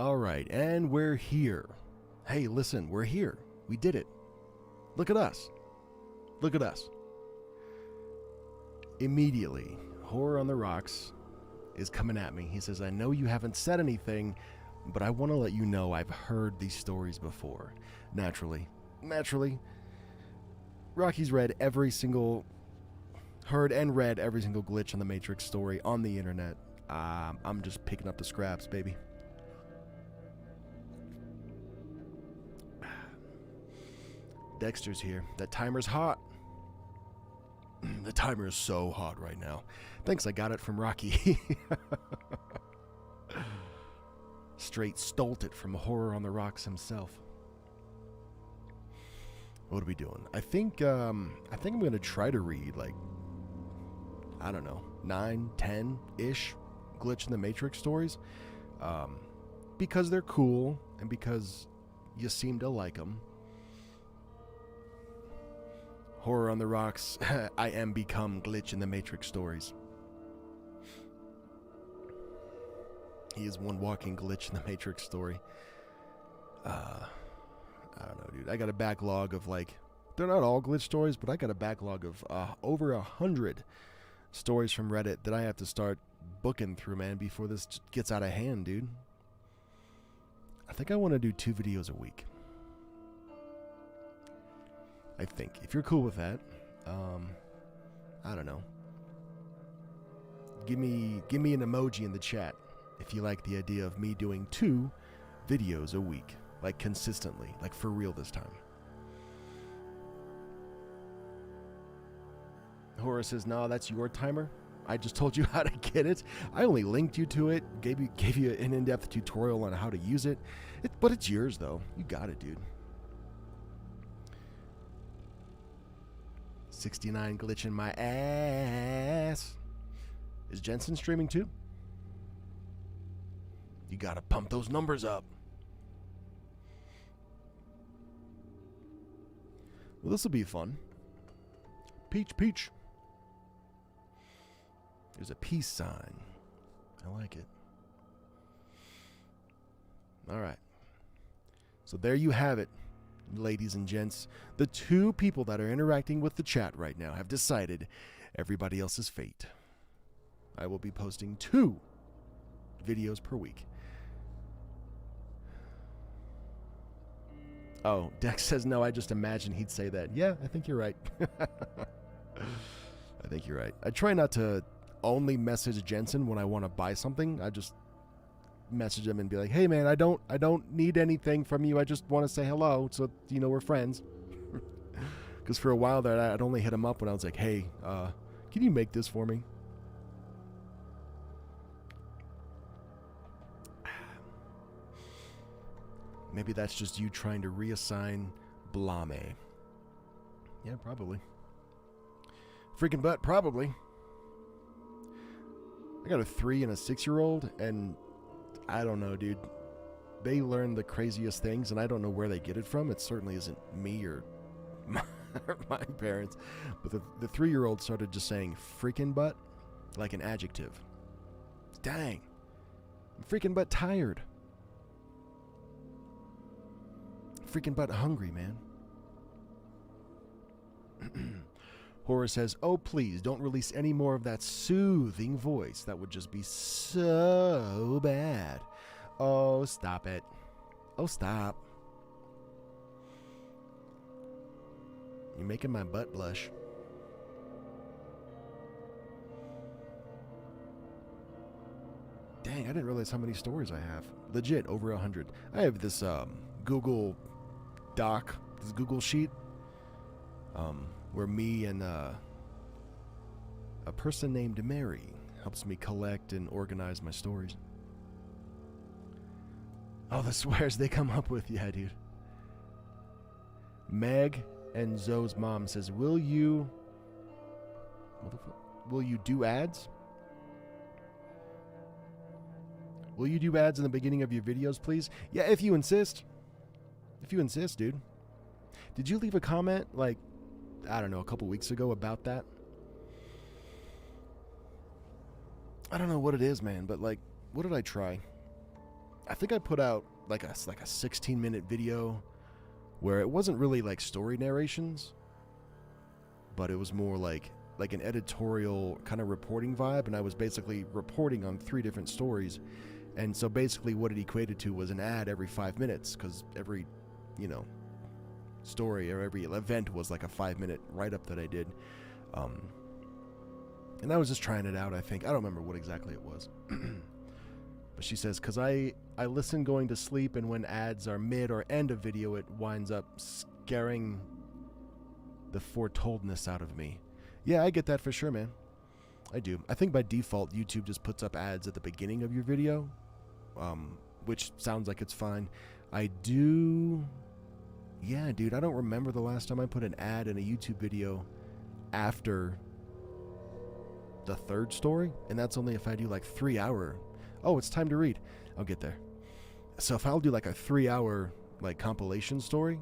Alright, and we're here. Hey, listen, we're here. We did it. Look at us. Look at us. Immediately, Horror on the Rocks is coming at me. He says, I know you haven't said anything, but I want to let you know I've heard these stories before. Naturally. Rocky's heard and read every single glitch on the Matrix story on the internet. I'm just picking up the scraps, baby. Dexter's here. That timer's hot. The timer is so hot right now. Thanks, I got it from Rocky. Straight stole it from Horror on the Rocks himself. What are we doing? I think I'm going to try to read, like, I don't know, 9, 10-ish Glitch in the Matrix stories. Because they're cool and because you seem to like them. Horror on the Rocks, I am become Glitch in the Matrix stories. He is one walking glitch in the Matrix story. I don't know, dude. I got a backlog of, like, they're not all glitch stories, but I got a backlog of over 100 stories from Reddit that I have to start booking through, man, before this gets out of hand, dude. I think I want to do 2 videos a week. I think. If you're cool with that, I don't know. Give me an emoji in the chat if you like the idea of me doing 2 videos a week, like consistently, like for real this time. Horror says, "No, that's your timer. I just told you how to get it. I only linked you to it, gave you an in-depth tutorial on how to use it. But it's yours though. You got it, dude." 69 glitch in my ass. Is Jensen streaming too? You gotta pump those numbers up. Well, this will be fun. Peach. There's a peace sign. I like it. Alright. So there you have it, ladies and gents. The 2 people that are interacting with the chat right now have decided everybody else's fate. I will be posting 2 videos per week. Oh, Dex says no, I just imagine he'd say that. Yeah, I think you're right. I think you're right. I try not to only message Jensen when I want to buy something. I just message him and be like, "Hey man, I don't need anything from you. I just want to say hello, so you know we're friends." Because for a while there, I'd only hit him up when I was like, "Hey, can you make this for me?" Maybe that's just you trying to reassign Blame. Yeah, probably. Freaking butt, probably. I got a 3 and a 6-year-old, and I don't know, dude. They learn the craziest things, and I don't know where they get it from. It certainly isn't me or my parents. But the 3-year-old started just saying freaking butt like an adjective. Dang. I'm freaking butt tired. Freaking butt hungry, man. Horror says, "Oh, please, don't release any more of that soothing voice. That would just be so bad. Oh, stop it. Oh, stop. You're making my butt blush." Dang, I didn't realize how many stories I have. Legit, over 100. I have this Google Doc, this Google Sheet, where me and a person named Mary helps me collect and organize my stories. Oh, the swears they come up with. Yeah, dude. Meg and Zoe's mom says, will you do ads? Will you do ads in the beginning of your videos, please? Yeah, if you insist. If you insist, dude. Did you leave a comment, like, I don't know, a couple weeks ago about that? I don't know what it is, man, but, like, what did I try? I think I put out like a 16-minute video where it wasn't really like story narrations, but it was more like an editorial kind of reporting vibe, and I was basically reporting on 3 different stories. And so basically what it equated to was an ad every 5 minutes, because every, story or every event was like a 5-minute write-up that I did. And I was just trying it out, I think. I don't remember what exactly it was. But she says, because I listen going to sleep, and when ads are mid or end of video, it winds up scaring the foretoldness out of me. Yeah, I get that for sure, man. I do. I think by default, YouTube just puts up ads at the beginning of your video, which sounds like it's fine. I do... Yeah, dude, I don't remember the last time I put an ad in a YouTube video after the 3rd story, and that's only if I do like 3-hour. Oh, it's time to read. I'll get there. So if I'll do like a 3-hour like compilation story,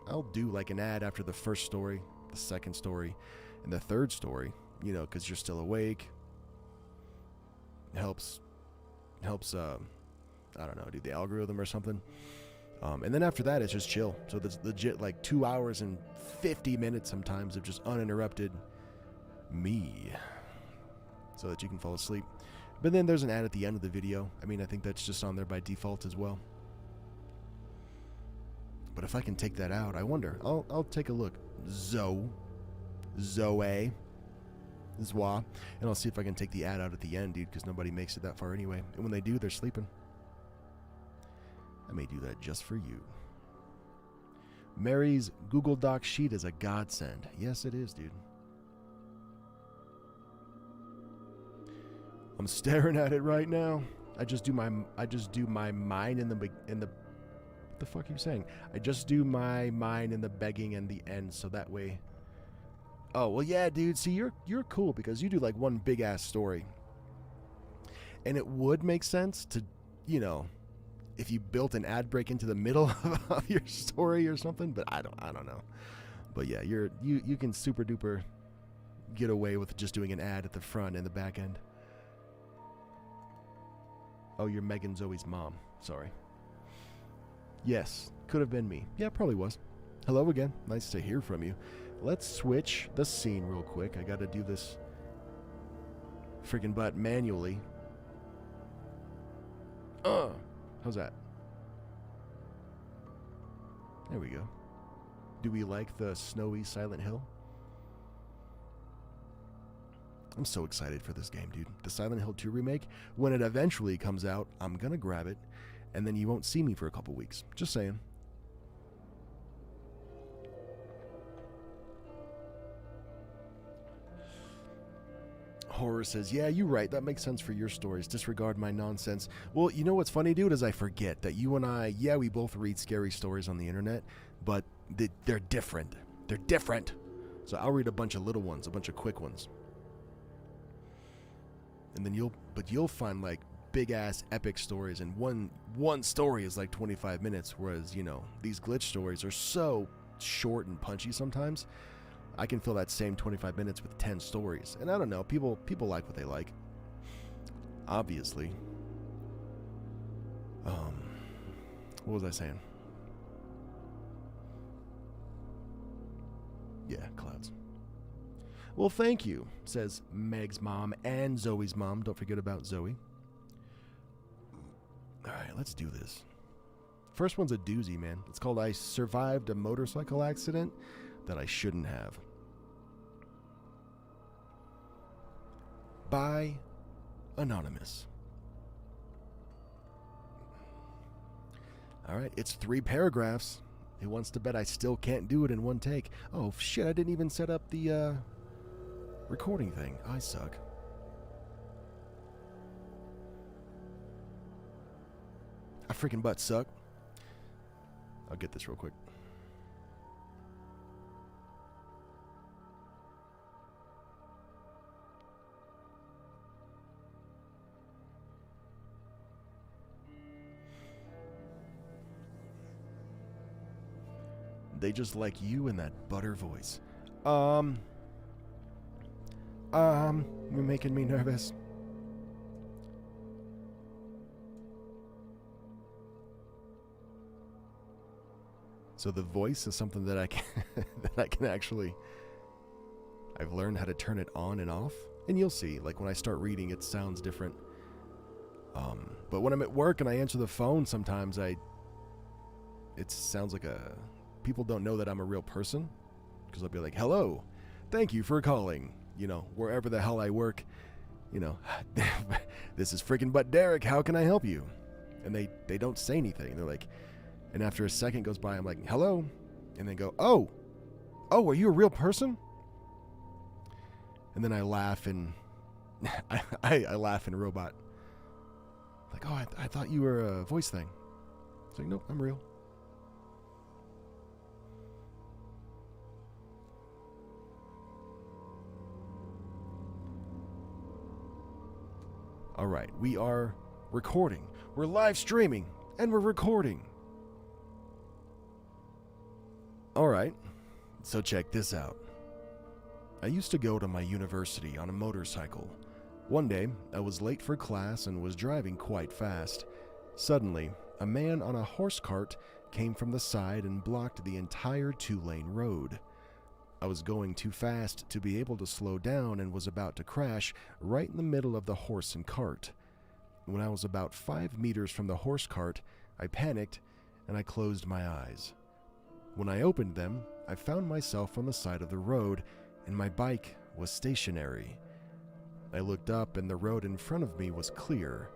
I'll do like an ad after the 1st story, the 2nd story, and the 3rd story, because you're still awake. It helps, I don't know, do the algorithm or something. And then after that, it's just chill. So there's legit like 2 hours and 50 minutes sometimes of just uninterrupted me, so that you can fall asleep. But then there's an ad at the end of the video. I mean, I think that's just on there by default as well. But if I can take that out, I wonder. I'll take a look. Zoe, Zwa, and I'll see if I can take the ad out at the end, dude, because nobody makes it that far anyway. And when they do, they're sleeping. I may do that just for you. Mary's Google Doc sheet is a godsend. Yes, it is, dude. I'm staring at it right now. I just do my mine in the what the fuck are you saying? I just do my mine in the begging and the end, so that way. Oh, well, yeah, dude. See, you're cool because you do like one big ass story. And it would make sense to, if you built an ad break into the middle of your story or something, but I don't know. But yeah, you can super duper get away with just doing an ad at the front and the back end. Oh, you're Megan Zoe's mom. Sorry. Yes, could have been me. Yeah, probably was. Hello again. Nice to hear from you. Let's switch the scene real quick. I got to do this freaking butt manually. How's that? There we go. Do we like the snowy Silent Hill? I'm so excited for this game, dude. The Silent Hill 2 remake. When it eventually comes out, I'm gonna grab it, and then you won't see me for a couple weeks. Just saying. Horror says, yeah, you're right. That makes sense for your stories. Disregard my nonsense. Well, you know what's funny, dude, is I forget that you and I, yeah, we both read scary stories on the internet, but they're different. They're different. So I'll read a bunch of little ones, a bunch of quick ones. And then you'll find like big ass epic stories, and one story is like 25 minutes, whereas, these glitch stories are so short and punchy sometimes. I can fill that same 25 minutes with 10 stories. And I don't know, people like what they like. Obviously. What was I saying? Yeah, clouds. Well, thank you, says Meg's mom and Zoe's mom. Don't forget about Zoe. All right, let's do this. First one's a doozy, man. It's called I Survived a Motorcycle Accident That I Shouldn't Have. By Anonymous. All right, it's 3 paragraphs. Who wants to bet I still can't do it in one take? Oh, shit, I didn't even set up the recording thing. I suck. I freaking butt suck. I'll get this real quick. They just like you in that butter voice. You're making me nervous. So the voice is something that I can that I can actually. I've learned how to turn it on and off, and you'll see. Like when I start reading, it sounds different. But when I'm at work and I answer the phone, sometimes it sounds like people don't know that I'm a real person, because I'll be like, "Hello, thank you for calling." Wherever the hell I work, this is freaking butt Derek. How can I help you? And they don't say anything. They're like, and after a second goes by, I'm like, "Hello," and they go, "Oh, are you a real person?" And then I laugh and I laugh in robot. Like, "Oh, I thought you were a voice thing." It's like, "Nope, I'm real." All right, we are recording. We're live streaming, and we're recording. All right, so check this out. I used to go to my university on a motorcycle. One day, I was late for class and was driving quite fast. Suddenly, a man on a horse cart came from the side and blocked the entire 2-lane road. I was going too fast to be able to slow down and was about to crash right in the middle of the horse and cart. When I was about 5 meters from the horse cart, I panicked and I closed my eyes. When I opened them, I found myself on the side of the road and my bike was stationary. I looked up and the road in front of me was clear.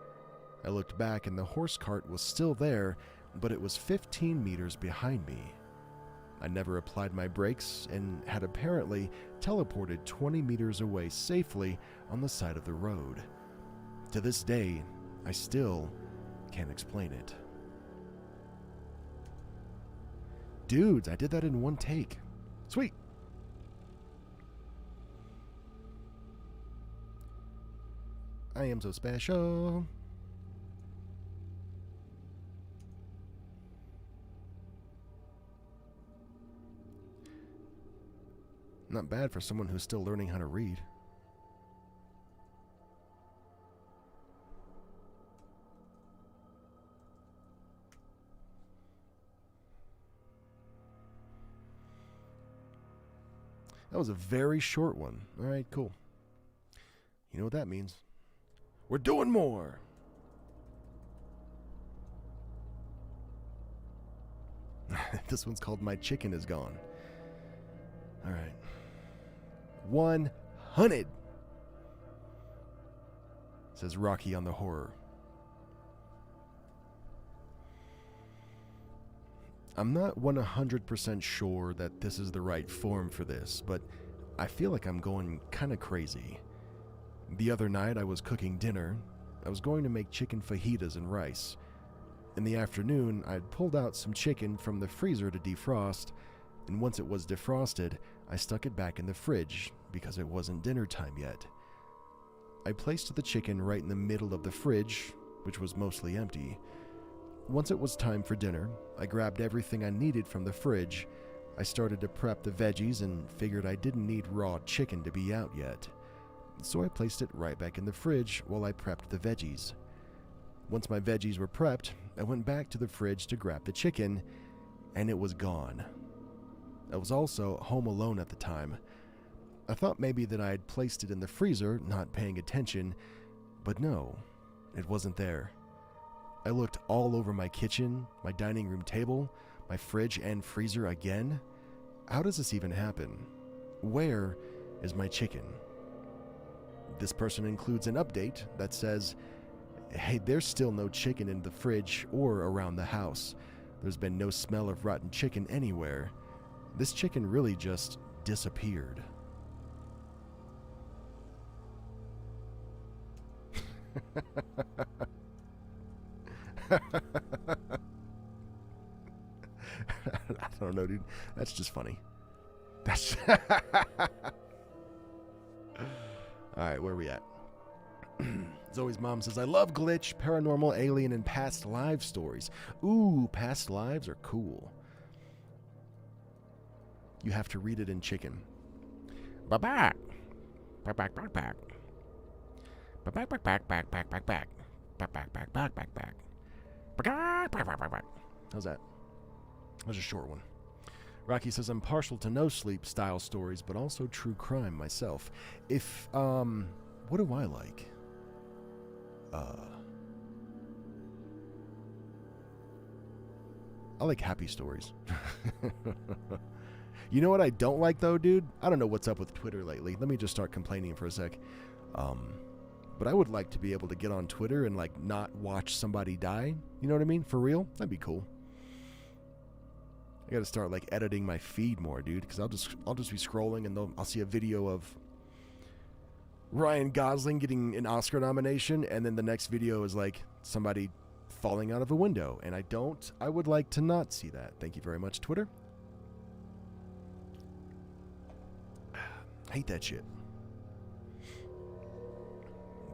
I looked back and the horse cart was still there, but it was 15 meters behind me. I never applied my brakes and had apparently teleported 20 meters away safely on the side of the road. To this day, I still can't explain it. Dudes, I did that in one take. Sweet. I am so special. Not bad for someone who's still learning how to read. That was a very short one. All right, cool. You know what that means. We're doing more. This one's called My Chicken Is Gone. All right. 100. Says Rocky on the Horror. I'm not 100% sure that this is the right form for this, but I feel like I'm going kind of crazy. The other night I was cooking dinner. I was going to make chicken fajitas and rice. In the afternoon, I'd pulled out some chicken from the freezer to defrost, and once it was defrosted, I stuck it back in the fridge because it wasn't dinner time yet. I placed the chicken right in the middle of the fridge, which was mostly empty. Once it was time for dinner, I grabbed everything I needed from the fridge. I started to prep the veggies and figured I didn't need raw chicken to be out yet. So I placed it right back in the fridge while I prepped the veggies. Once my veggies were prepped, I went back to the fridge to grab the chicken, and it was gone. I was also home alone at the time. I thought maybe that I had placed it in the freezer, not paying attention, but no, it wasn't there. I looked all over my kitchen, my dining room table, my fridge and freezer again. How does this even happen? Where is my chicken? This person includes an update that says, "Hey, there's still no chicken in the fridge or around the house. There's been no smell of rotten chicken anywhere. This chicken really just disappeared." I don't know, dude. That's just funny. That's Alright, where are we at? Zoe's mom says, "I love glitch, paranormal, alien, and past live stories." Ooh, past lives are cool. You have to read it in chicken. Ba-back. Back-back, back-back. Back-back, back-back, back-back, back-back. Back-back, back-back, back-back. Back-back, back-back, back-back. How's that? That was a short one. Rocky says, I'm partial to no sleep style stories, but also true crime myself. If, what do I like? I like happy stories. You know what I don't like, though, dude? I don't know what's up with Twitter lately. Let me just start complaining for a sec. But I would like to be able to get on Twitter and, like, not watch somebody die. You know what I mean? For real? That'd be cool. I gotta start, like, editing my feed more, dude, because I'll just be scrolling and I'll see a video of Ryan Gosling getting an Oscar nomination, and then the next video is, like, somebody falling out of a window, and I would like to not see that. Thank you very much, Twitter. Hate that shit.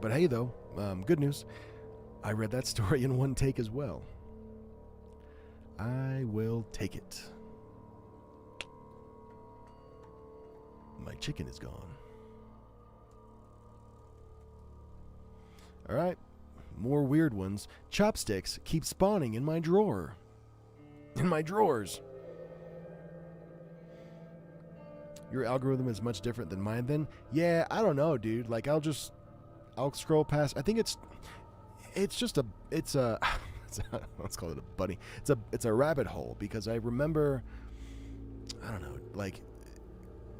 But hey, though, good news. I read that story in one take as well. I will take it. My chicken is gone. All right, more weird ones. Chopsticks keep spawning in my drawer. In my drawers. Your algorithm is much different than mine then? Yeah, I don't know, dude. Like, I'll scroll past. I think it's a let's call it a bunny. It's a rabbit hole, because I remember, I don't know, like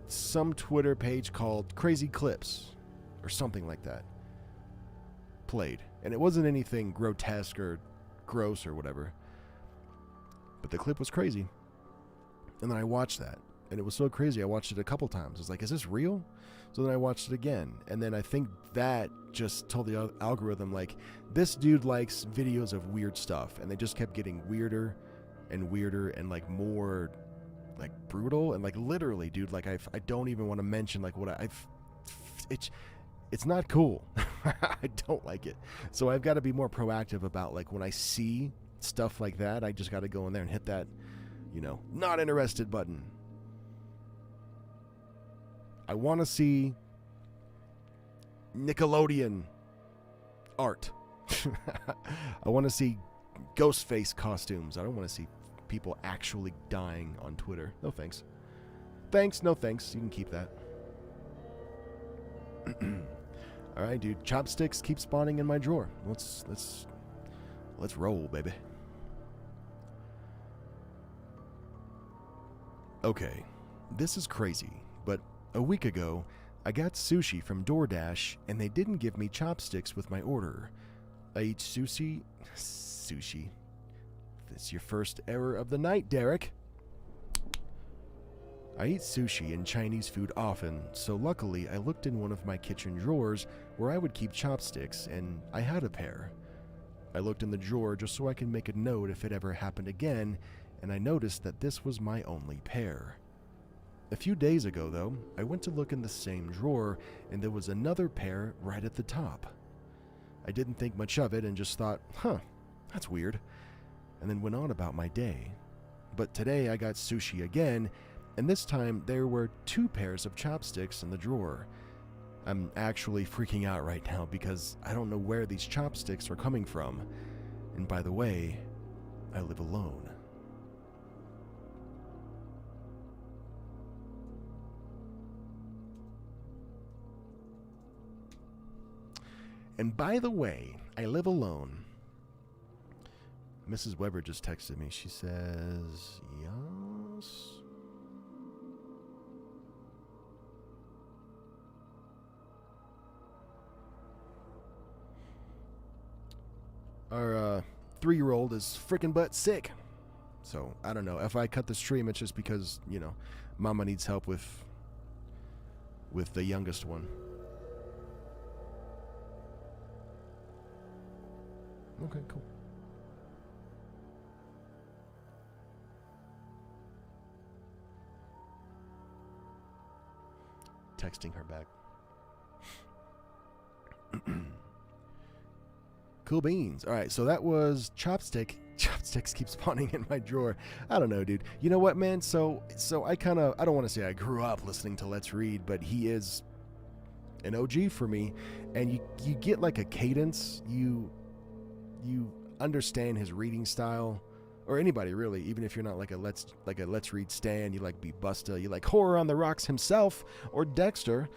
some Twitter page called Crazy Clips or something like that played, and it wasn't anything grotesque or gross or whatever, but the clip was crazy, and then I watched that, and it was so crazy I watched it a couple times. I was like, is this real? So then I watched it again, and then I think that just told the algorithm, like, this dude likes videos of weird stuff, and they just kept getting weirder and weirder and, like, more, like, brutal, and, like, literally, dude, like, I don't even want to mention, like, what it's not cool. I don't like it. So I've got to be more proactive about, like, when I see stuff like that, I just got to go in there and hit that, not interested button. I want to see Nickelodeon art. I want to see Ghostface costumes. I don't want to see people actually dying on Twitter. No thanks. Thanks, no thanks. You can keep that. All right, dude. Chopsticks keep spawning in my drawer. Let's roll, baby. Okay, this is crazy, but a week ago, I got sushi from DoorDash, and they didn't give me chopsticks with my order. I eat sushi. This your first error of the night, Derek. I eat sushi and Chinese food often, so luckily I looked in one of my kitchen drawers where I would keep chopsticks, and I had a pair. I looked in the drawer just so I could make a note if it ever happened again, and I noticed that this was my only pair. A few days ago, though, I went to look in the same drawer, and there was another pair right at the top. I didn't think much of it and just thought, that's weird, and then went on about my day. But today I got sushi again, and this time there were 2 pairs of chopsticks in the drawer. I'm actually freaking out right now because I don't know where these chopsticks are coming from. And by the way, I live alone. And by the way, I live alone. Mrs. Weber just texted me. She says, yes. Our 3-year-old is freaking butt sick. So, I don't know. If I cut the stream, it's just because, Mama needs help with the youngest one. Okay, cool. Texting her back. Cool beans. All right, so that was chopstick. Chopsticks keep spawning in my drawer. I don't know, dude. You know what, man? So I don't want to say I grew up listening to Let's Read, but he is an OG for me, and you get like a cadence. You understand his reading style, or anybody really, even if you're not like a Let's Read stan, you like Be Busta, you like Horror on the Rocks himself or Dexter,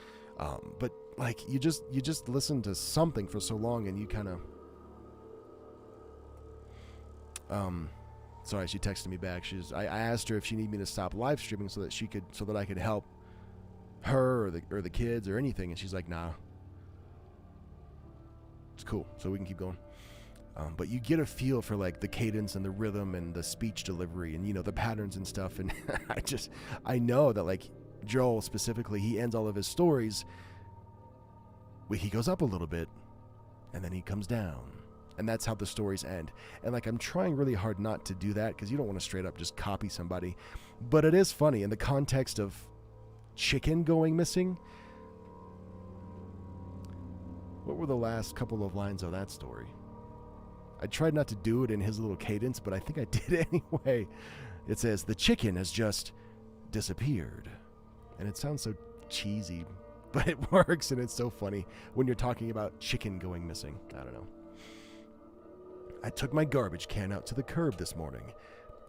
but like you just listen to something for so long and you kind of sorry, she texted me back. I asked her if she needed me to stop live streaming so that I could help her or the kids or anything, and she's like, nah, it's cool, so we can keep going. But you get a feel for like the cadence and the rhythm and the speech delivery and, you know, the patterns and stuff. And I know that like Joel specifically, he ends all of his stories, he goes up a little bit and then he comes down. And that's how the stories end. And like, I'm trying really hard not to do that because you don't want to straight up just copy somebody. But it is funny in the context of chicken going missing. What were the last couple of lines of that story? I tried not to do it in his little cadence, but I think I did anyway. It says, the chicken has just disappeared. And it sounds so cheesy, but it works, and it's so funny when you're talking about chicken going missing. I don't know. I took my garbage can out to the curb this morning.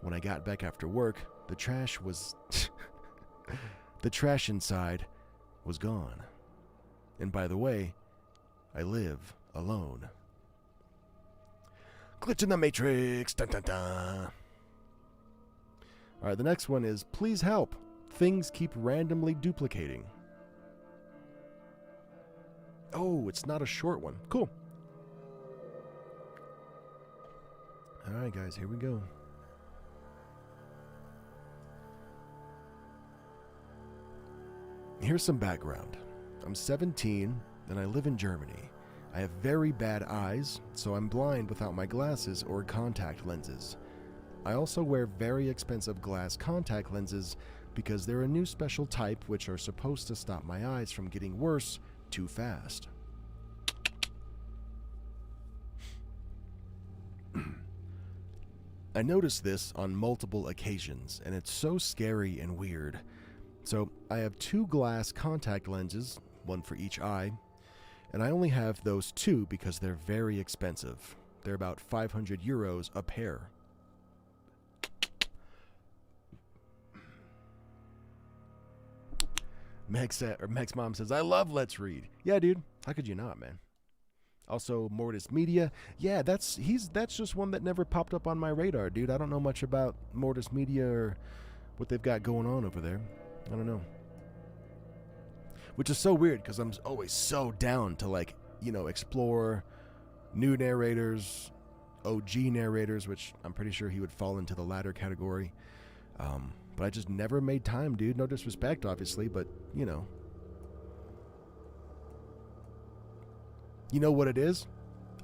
When I got back after work, the trash inside was gone. And by the way, I live alone. Glitch in the Matrix. Dun, dun, dun. All right, the next one is, please help. Things keep randomly duplicating. Oh, it's not a short one. Cool. All right, guys, here we go. Here's some background. I'm 17 and I live in Germany. I have very bad eyes, so I'm blind without my glasses or contact lenses. I also wear very expensive glass contact lenses because they're a new special type which are supposed to stop my eyes from getting worse too fast. I noticed this on multiple occasions, and it's so scary and weird. So I have 2 glass contact lenses, one for each eye, and I only have those 2 because they're very expensive. They're about 500 euros a pair. Meg's mom says, I love Let's Read. Yeah, dude. How could you not, man? Also, Mortis Media. Yeah, that's just one that never popped up on my radar, dude. I don't know much about Mortis Media or what they've got going on over there. I don't know. Which is so weird because I'm always so down to, like, you know, explore new narrators, OG narrators, which I'm pretty sure he would fall into the latter category. But I just never made time, dude. No disrespect, obviously, but, you know. You know what it is?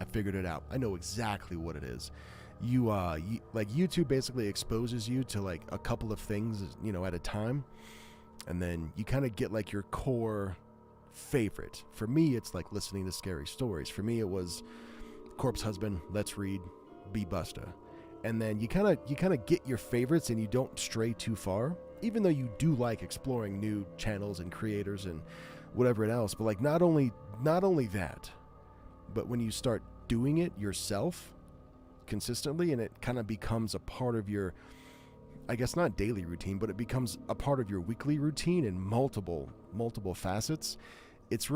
I figured it out. I know exactly what it is. Like, YouTube basically exposes you to, like, a couple of things, you know, at a time. And then you kind of get, like, your core favorite. For me, it's like listening to scary stories. For me, it was Corpse Husband, Let's Read, Be Busta. And then you kind of get your favorites and you don't stray too far, even though you do like exploring new channels and creators and whatever else. But, like, not only that, but when you start doing it yourself consistently and it kind of becomes a part of your, I guess not daily routine, but it becomes a part of your weekly routine in multiple facets, it's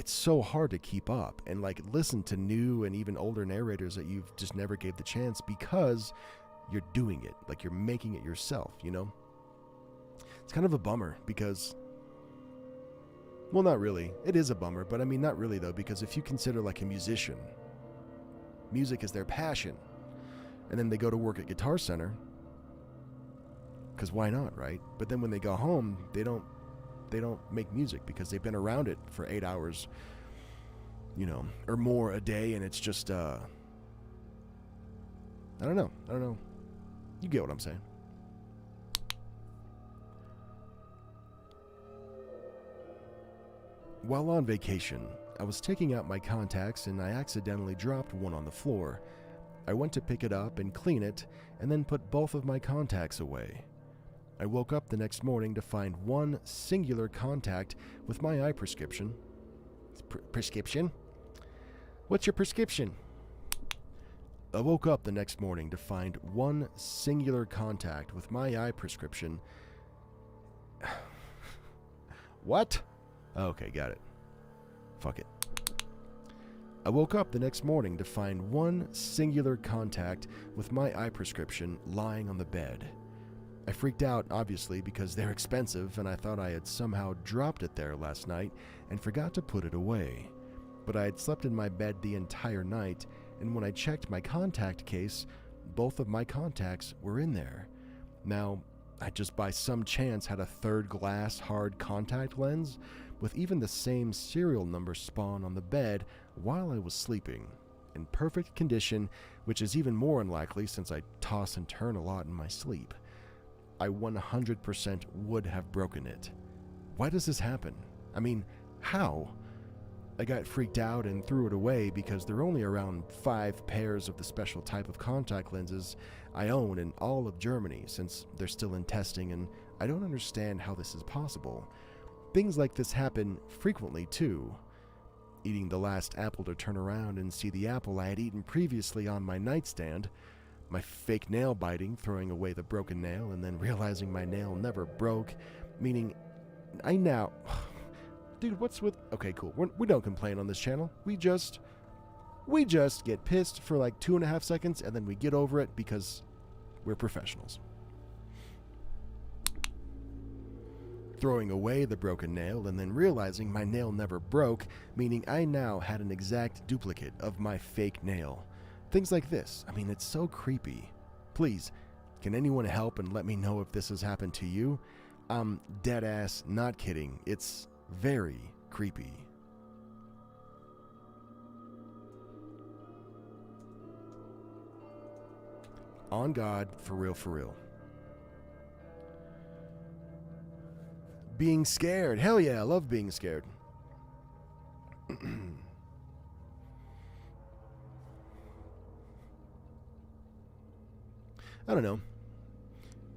so hard to keep up and, like, listen to new and even older narrators that you've just never gave the chance because you're doing it, like, you're making it yourself, you know? It's kind of a bummer because, well, not really. It is a bummer, but I mean, not really, though, because if you consider, like, a musician, music is their passion, and then they go to work at Guitar Center, because why not, right? But then when they go home, they don't make music because they've been around it for 8 hours, you know, or more a day, and it's just, I don't know. You get what I'm saying. While on vacation, I was taking out my contacts and I accidentally dropped one on the floor. I went to pick it up and clean it, and then put both of my contacts away. I woke up the next morning to find one singular contact with my eye prescription. Prescription? What's your prescription? I woke up the next morning to find one singular contact with my eye prescription. What? Okay, got it. Fuck it. I woke up the next morning to find one singular contact with my eye prescription lying on the bed. I freaked out, obviously, because they're expensive, and I thought I had somehow dropped it there last night and forgot to put it away. But I had slept in my bed the entire night, and when I checked my contact case, both of my contacts were in there. Now, I just by some chance had a third glass hard contact lens with even the same serial number spawn on the bed while I was sleeping, in perfect condition, which is even more unlikely since I toss and turn a lot in my sleep. I 100% would have broken it. Why does this happen? I mean, how? I got freaked out and threw it away because there are only around 5 pairs of the special type of contact lenses I own in all of Germany since they're still in testing, and I don't understand how this is possible. Things like this happen frequently too. Eating the last apple to turn around and see the apple I had eaten previously on my nightstand, my fake nail biting, throwing away the broken nail, and then realizing my nail never broke, meaning I now... Dude, what's with... Okay, cool. We don't complain on this channel. We just get pissed for like 2.5 seconds, and then we get over it because we're professionals. Throwing away the broken nail and then realizing my nail never broke, meaning I now had an exact duplicate of my fake nail. Things like this. I mean, it's so creepy. Please, can anyone help and let me know if this has happened to you? I'm dead ass not kidding. It's very creepy. On God, for real, for real. Being scared. Hell yeah, I love being scared. I don't know.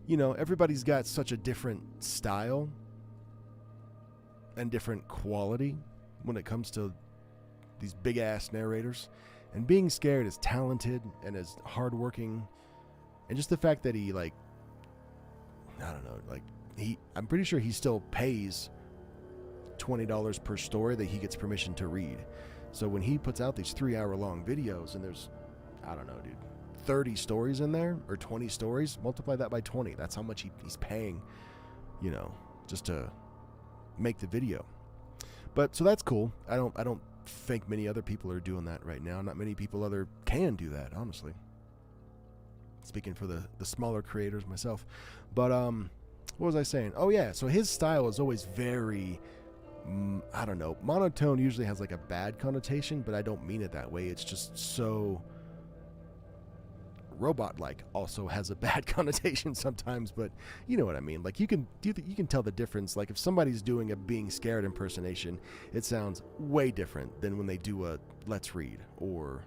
You know, everybody's got such a different style and different quality when it comes to these big-ass narrators. And being scared is talented and is hardworking. And just the fact that he, like, I don't know, like, I'm pretty sure he still pays $20 per story that he gets permission to read. So when he puts out these 3-hour-long videos and there's, I don't know, dude, 30 stories in there or 20 stories, multiply that by 20. That's how much he's paying, you know, just to make the video. But so that's cool. I don't think many other people are doing that right now. Not many people can do that, honestly. Speaking for the smaller creators myself. But what was I saying? Oh yeah, so his style is always very, I don't know, monotone usually has like a bad connotation, but I don't mean it that way. It's just so robot-like also has a bad connotation sometimes, but you know what I mean. Like you can tell the difference. Like if somebody's doing a being scared impersonation, it sounds way different than when they do a let's read or,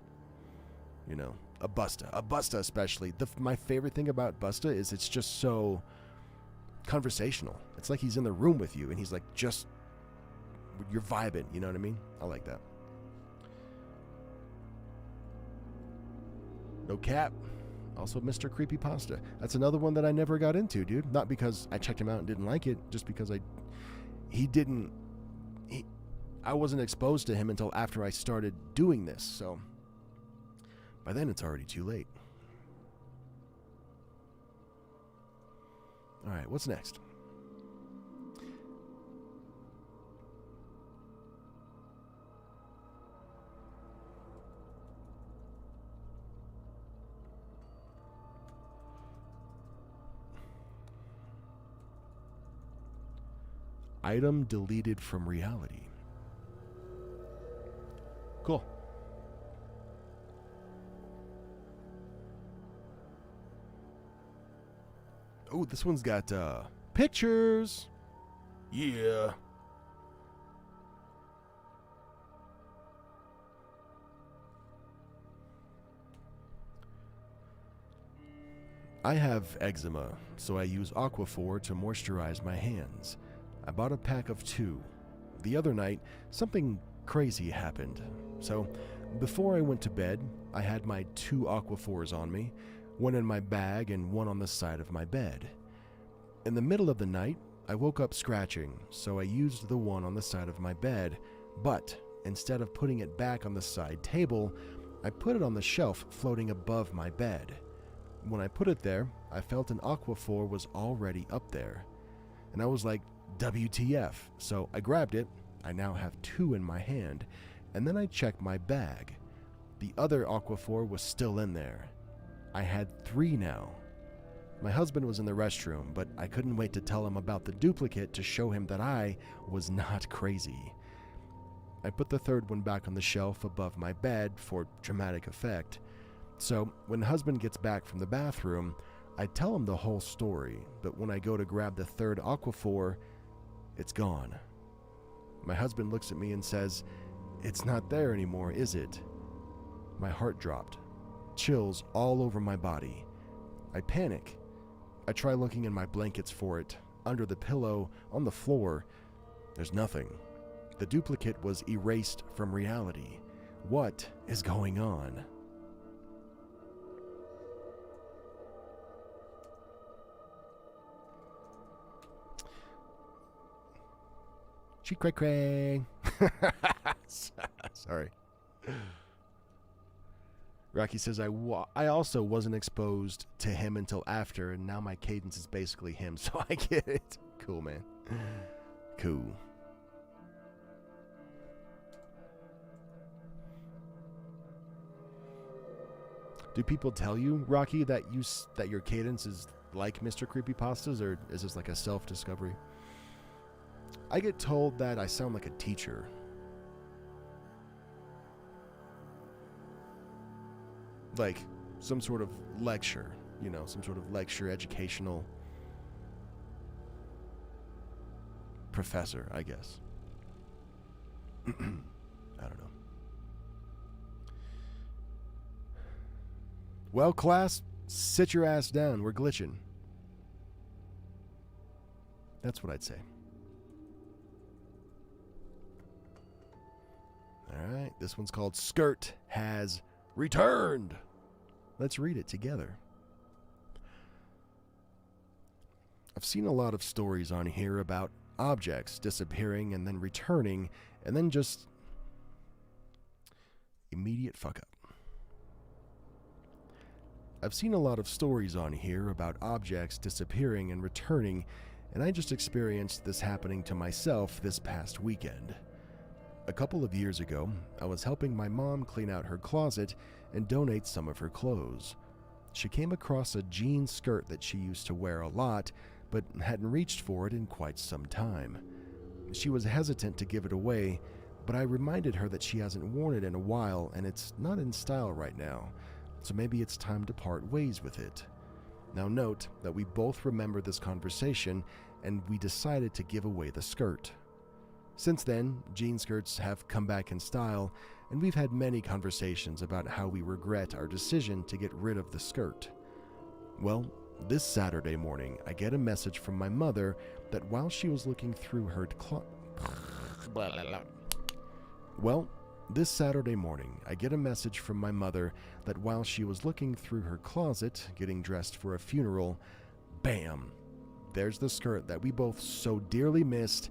you know, a Busta especially. My favorite thing about Busta is it's just so conversational. It's like he's in the room with you and he's like, just, you're vibing, you know what I mean? I like that. No cap. Also Mr. Creepypasta. That's another one that I never got into, dude. Not because I checked him out and didn't like it, just because I wasn't exposed to him until after I started doing this, so by then it's already too late. Alright, what's next? Item deleted from reality. Cool. Oh, this one's got pictures. Yeah. I have eczema, so I use Aquaphor to moisturize my hands. I bought a pack of 2. The other night, something crazy happened. So, before I went to bed, I had my 2 aquaphors on me, one in my bag and one on the side of my bed. In the middle of the night, I woke up scratching, so I used the one on the side of my bed, but instead of putting it back on the side table, I put it on the shelf floating above my bed. When I put it there, I felt an aquaphor was already up there. And I was like, WTF, so I grabbed it. I now have 2 in my hand, and then I checked my bag. The other aquaphor was still in there. I had 3 now. My husband was in the restroom, but I couldn't wait to tell him about the duplicate to show him that I was not crazy. I put the 3rd one back on the shelf above my bed for dramatic effect. So when husband gets back from the bathroom, I tell him the whole story, but when I go to grab the 3rd aquaphor, it's gone. My husband looks at me and says, "It's not there anymore, is it?" My heart dropped. Chills all over my body. I panic. I try looking in my blankets for it, under the pillow, on the floor. There's nothing. The duplicate was erased from reality. What is going on? She cray cray. Sorry. Rocky says, I also wasn't exposed to him until after, and now my cadence is basically him, so I get it. Cool, man. Cool. Do people tell you, Rocky, that your cadence is like Mr. Creepypasta's, or is this like a self-discovery? I get told that I sound like a teacher. Like some sort of lecture, some sort of lecture, educational professor, I guess. I don't know. Well, class, sit your ass down. We're glitching. That's what I'd say. All right, this one's called Skirt Has Returned. Let's read it together. I've seen a lot of stories on here about objects disappearing and then returning and then just immediate fuck up. I've seen a lot of stories on here about objects disappearing and returning, and I just experienced this happening to myself this past weekend. A couple of years ago, I was helping my mom clean out her closet and donate some of her clothes. She came across a jean skirt that she used to wear a lot, but hadn't reached for it in quite some time. She was hesitant to give it away, but I reminded her that she hasn't worn it in a while and it's not in style right now, so maybe it's time to part ways with it. Now note that we both remember this conversation and we decided to give away the skirt. Since then, jean skirts have come back in style, and we've had many conversations about how we regret our decision to get rid of the skirt. Well, this Saturday morning, I get a message from my mother that while she was looking through her closet, getting dressed for a funeral, bam! There's the skirt that we both so dearly missed.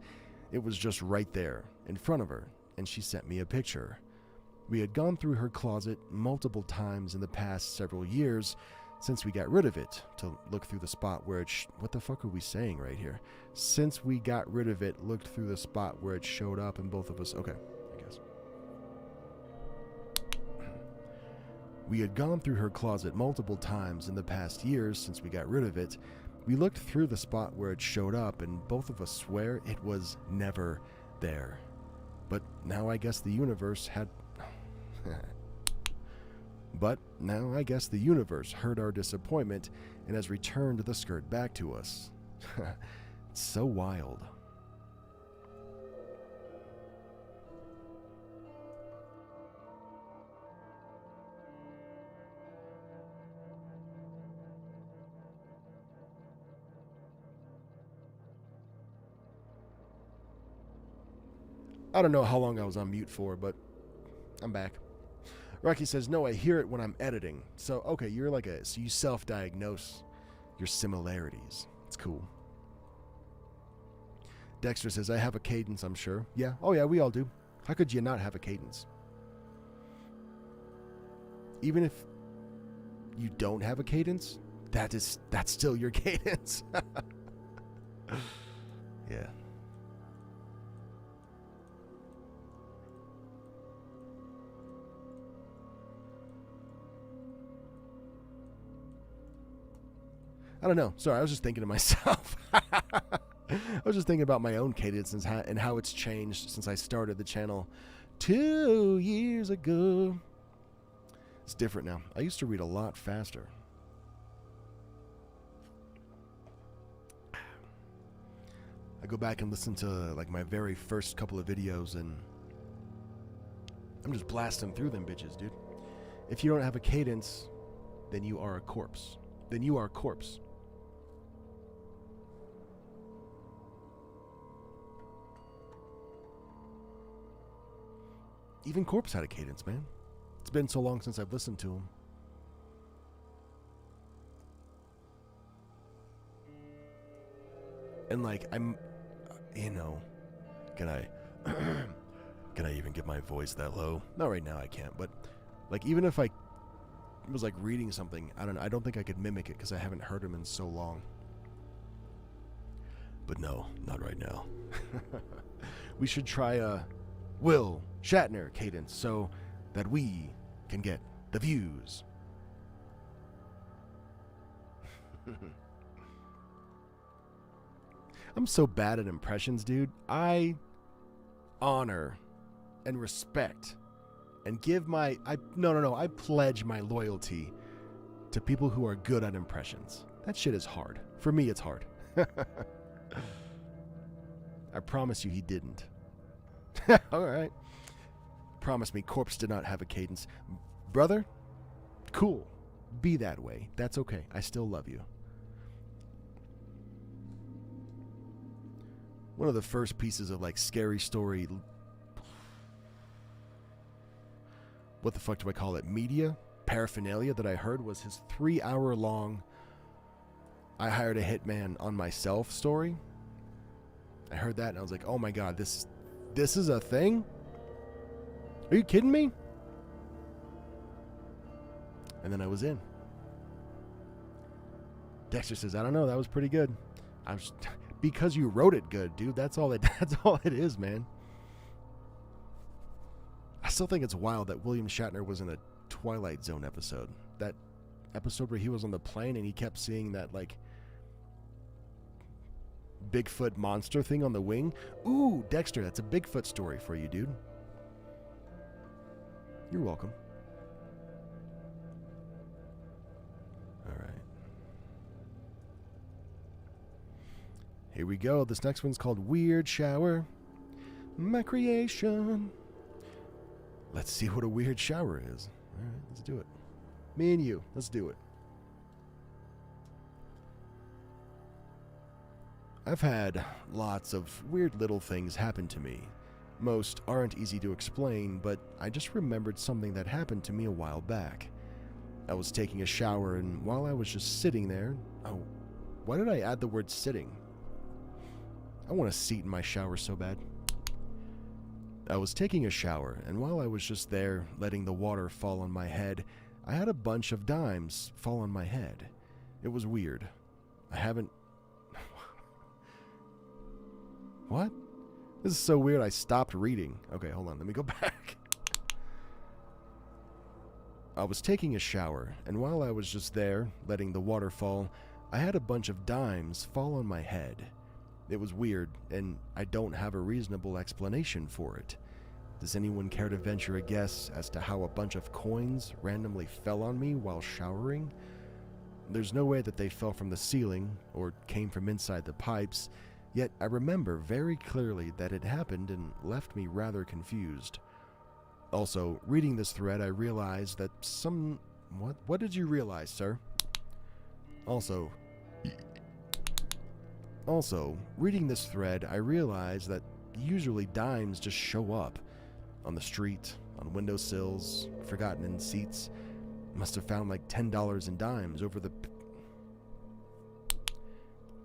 It was just right there, in front of her, and she sent me a picture. We had gone through her closet multiple times in the past several years since we got rid of it, to look through the spot where it what the fuck are we saying right here? Since we got rid of it, looked through the spot where it showed up, and both of us... Okay, I guess. We had gone through her closet multiple times in the past years since we got rid of it. We looked through the spot where it showed up, and both of us swear it was never there. But now I guess the universe heard our disappointment and has returned the skirt back to us. It's so wild. I don't know how long I was on mute for, but I'm back. Rocky says, no, I hear it when I'm editing. So, okay, you're like so you self-diagnose your similarities. It's cool. Dexter says, I have a cadence, I'm sure. Yeah, oh yeah, we all do. How could you not have a cadence? Even if you don't have a cadence, that's still your cadence. Yeah. I don't know. Sorry, I was just thinking to myself. I was just thinking about my own cadence and how it's changed since I started the channel 2 years ago. It's different now. I used to read a lot faster. I go back and listen to like my very first couple of videos and I'm just blasting through them bitches, dude. If you don't have a cadence, then you are a corpse. Then you are a corpse. Even Corpse had a cadence, man. It's been so long since I've listened to him. And like, I'm, you know, can I even get my voice that low? Not right now, I can't. But like, even if I was like reading something, I don't know. I don't think I could mimic it because I haven't heard him in so long. But no, not right now. We should try a Will Shatner cadence so that we can get the views. I'm so bad at impressions, dude. I honor and respect and give my I pledge my loyalty to people who are good at impressions. That shit is hard. For me, it's hard. I promise you he didn't. All right. Promise me Corpse did not have a cadence. Brother, cool. Be that way. That's okay. I still love you. One of the first pieces of like scary story, what the fuck do I call it, media paraphernalia that I heard was his 3-hour-long I hired a hitman on myself story. I heard that and I was like, oh my god, this is a thing? Are you kidding me? And then I was in. Dexter says, I don't know, that was pretty good. Because you wrote it good, dude. That's all it is, man. I still think it's wild that William Shatner was in a Twilight Zone episode. That episode where he was on the plane and he kept seeing that like Bigfoot monster thing on the wing. Ooh, Dexter, that's a Bigfoot story for you, dude. You're welcome. All right. Here we go. This next one's called Weird Shower. My creation. Let's see what a weird shower is. All right, let's do it. Me and you, let's do it. I've had lots of weird little things happen to me. Most aren't easy to explain, but I just remembered something that happened to me a while back. I was taking a shower, and while I was just sitting there... Oh, why did I add the word sitting? I want a seat in my shower so bad. I was taking a shower, and while I was just there, letting the water fall on my head, I had a bunch of dimes fall on my head. It was weird. I haven't... What? This is so weird, I stopped reading. Okay, hold on, let me go back. I was taking a shower, and while I was just there, letting the water fall, I had a bunch of dimes fall on my head. It was weird, and I don't have a reasonable explanation for it. Does anyone care to venture a guess as to how a bunch of coins randomly fell on me while showering? There's no way that they fell from the ceiling, or came from inside the pipes, yet I remember very clearly that it happened and left me rather confused. Also, reading this thread, I realized that some... What did you realize, sir? Also, reading this thread, I realized that usually dimes just show up on the street, on windowsills, forgotten in seats. Must have found like $10 in dimes over the...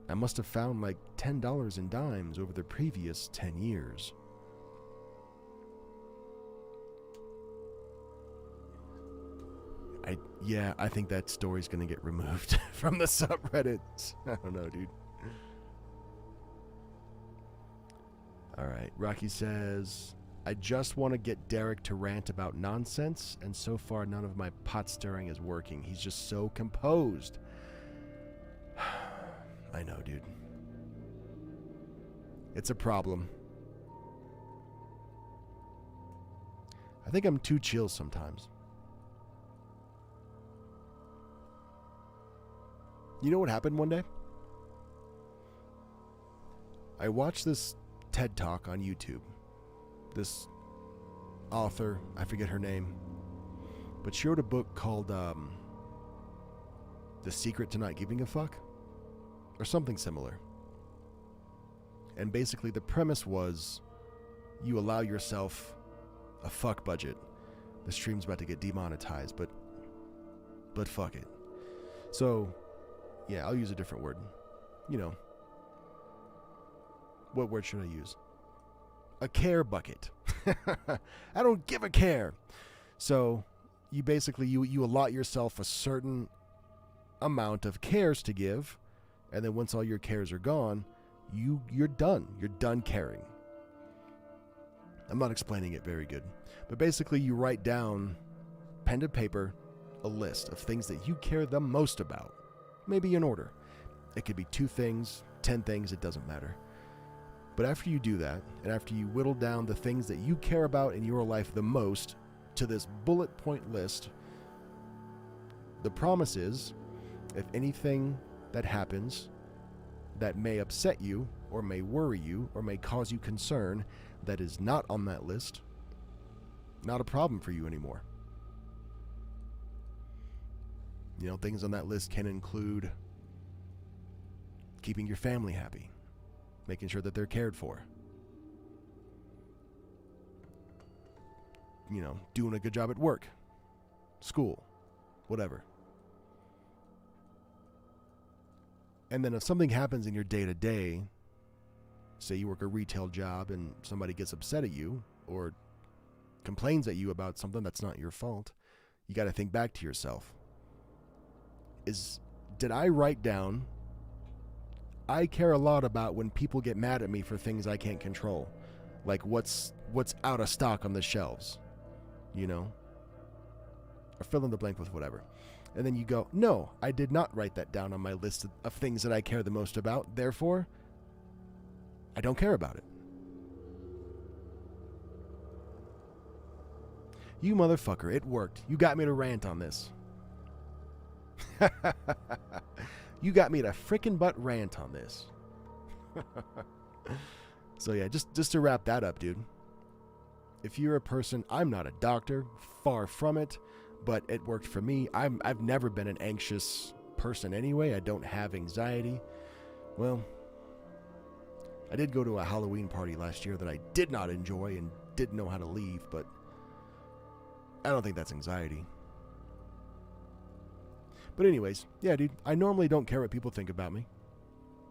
I must have found like $10 in dimes over the previous 10 years. I think that story's gonna get removed from the subreddits. I don't know, dude. Alright, Rocky says, I just want to get Derek to rant about nonsense, and so far none of my pot stirring is working. He's just so composed. I know, dude. It's a problem. I think I'm too chill sometimes. You know what happened one day? I watched this TED Talk on YouTube. This author, I forget her name, but she wrote a book called The Secret to Not Giving a Fuck, or something similar. And basically the premise was, you allow yourself a fuck budget. The stream's about to get demonetized, but fuck it. So, yeah, I'll use a different word. You know, what word should I use? A care bucket. I don't give a care. So you basically, you allot yourself a certain amount of cares to give, and then once all your cares are gone, you're done. You're done caring. I'm not explaining it very good, but basically you write down, pen to paper, a list of things that you care the most about. Maybe in order. It could be 2 things, 10 things, it doesn't matter. But after you do that, and after you whittle down the things that you care about in your life the most to this bullet point list, the promise is, if anything that happens that may upset you, or may worry you, or may cause you concern, that is not on that list, not a problem for you anymore. You know, things on that list can include keeping your family happy, making sure that they're cared for, you know, doing a good job at work, school, whatever. And then if something happens in your day-to-day, say you work a retail job and somebody gets upset at you or complains at you about something that's not your fault, you got to think back to yourself. Did I write down, I care a lot about when people get mad at me for things I can't control, like what's out of stock on the shelves, you know, or fill in the blank with whatever. And then you go, no, I did not write that down on my list of things that I care the most about, therefore I don't care about it. You motherfucker, it worked. You got me to rant on this. You got me to frickin' butt rant on this. So yeah, just to wrap that up, dude. If you're a person, I'm not a doctor, far from it, but it worked for me. I've never been an anxious person anyway. I don't have anxiety. Well, I did go to a Halloween party last year that I did not enjoy and didn't know how to leave, but I don't think that's anxiety. But anyways, yeah, dude, I normally don't care what people think about me,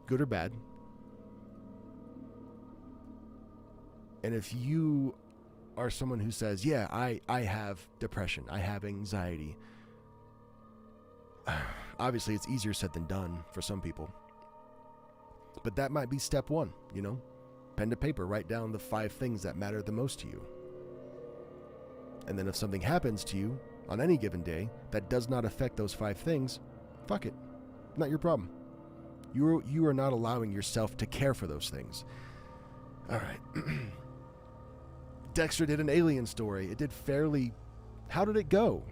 good or bad. And if you are someone who says, yeah, I have depression, I have anxiety, obviously it's easier said than done for some people. But that might be step 1, you know? Pen to paper, write down the 5 things that matter the most to you. And then if something happens to you on any given day that does not affect those 5 things, fuck it. Not your problem. You are not allowing yourself to care for those things. All right. Dexter did an alien story. It did fairly... How did it go?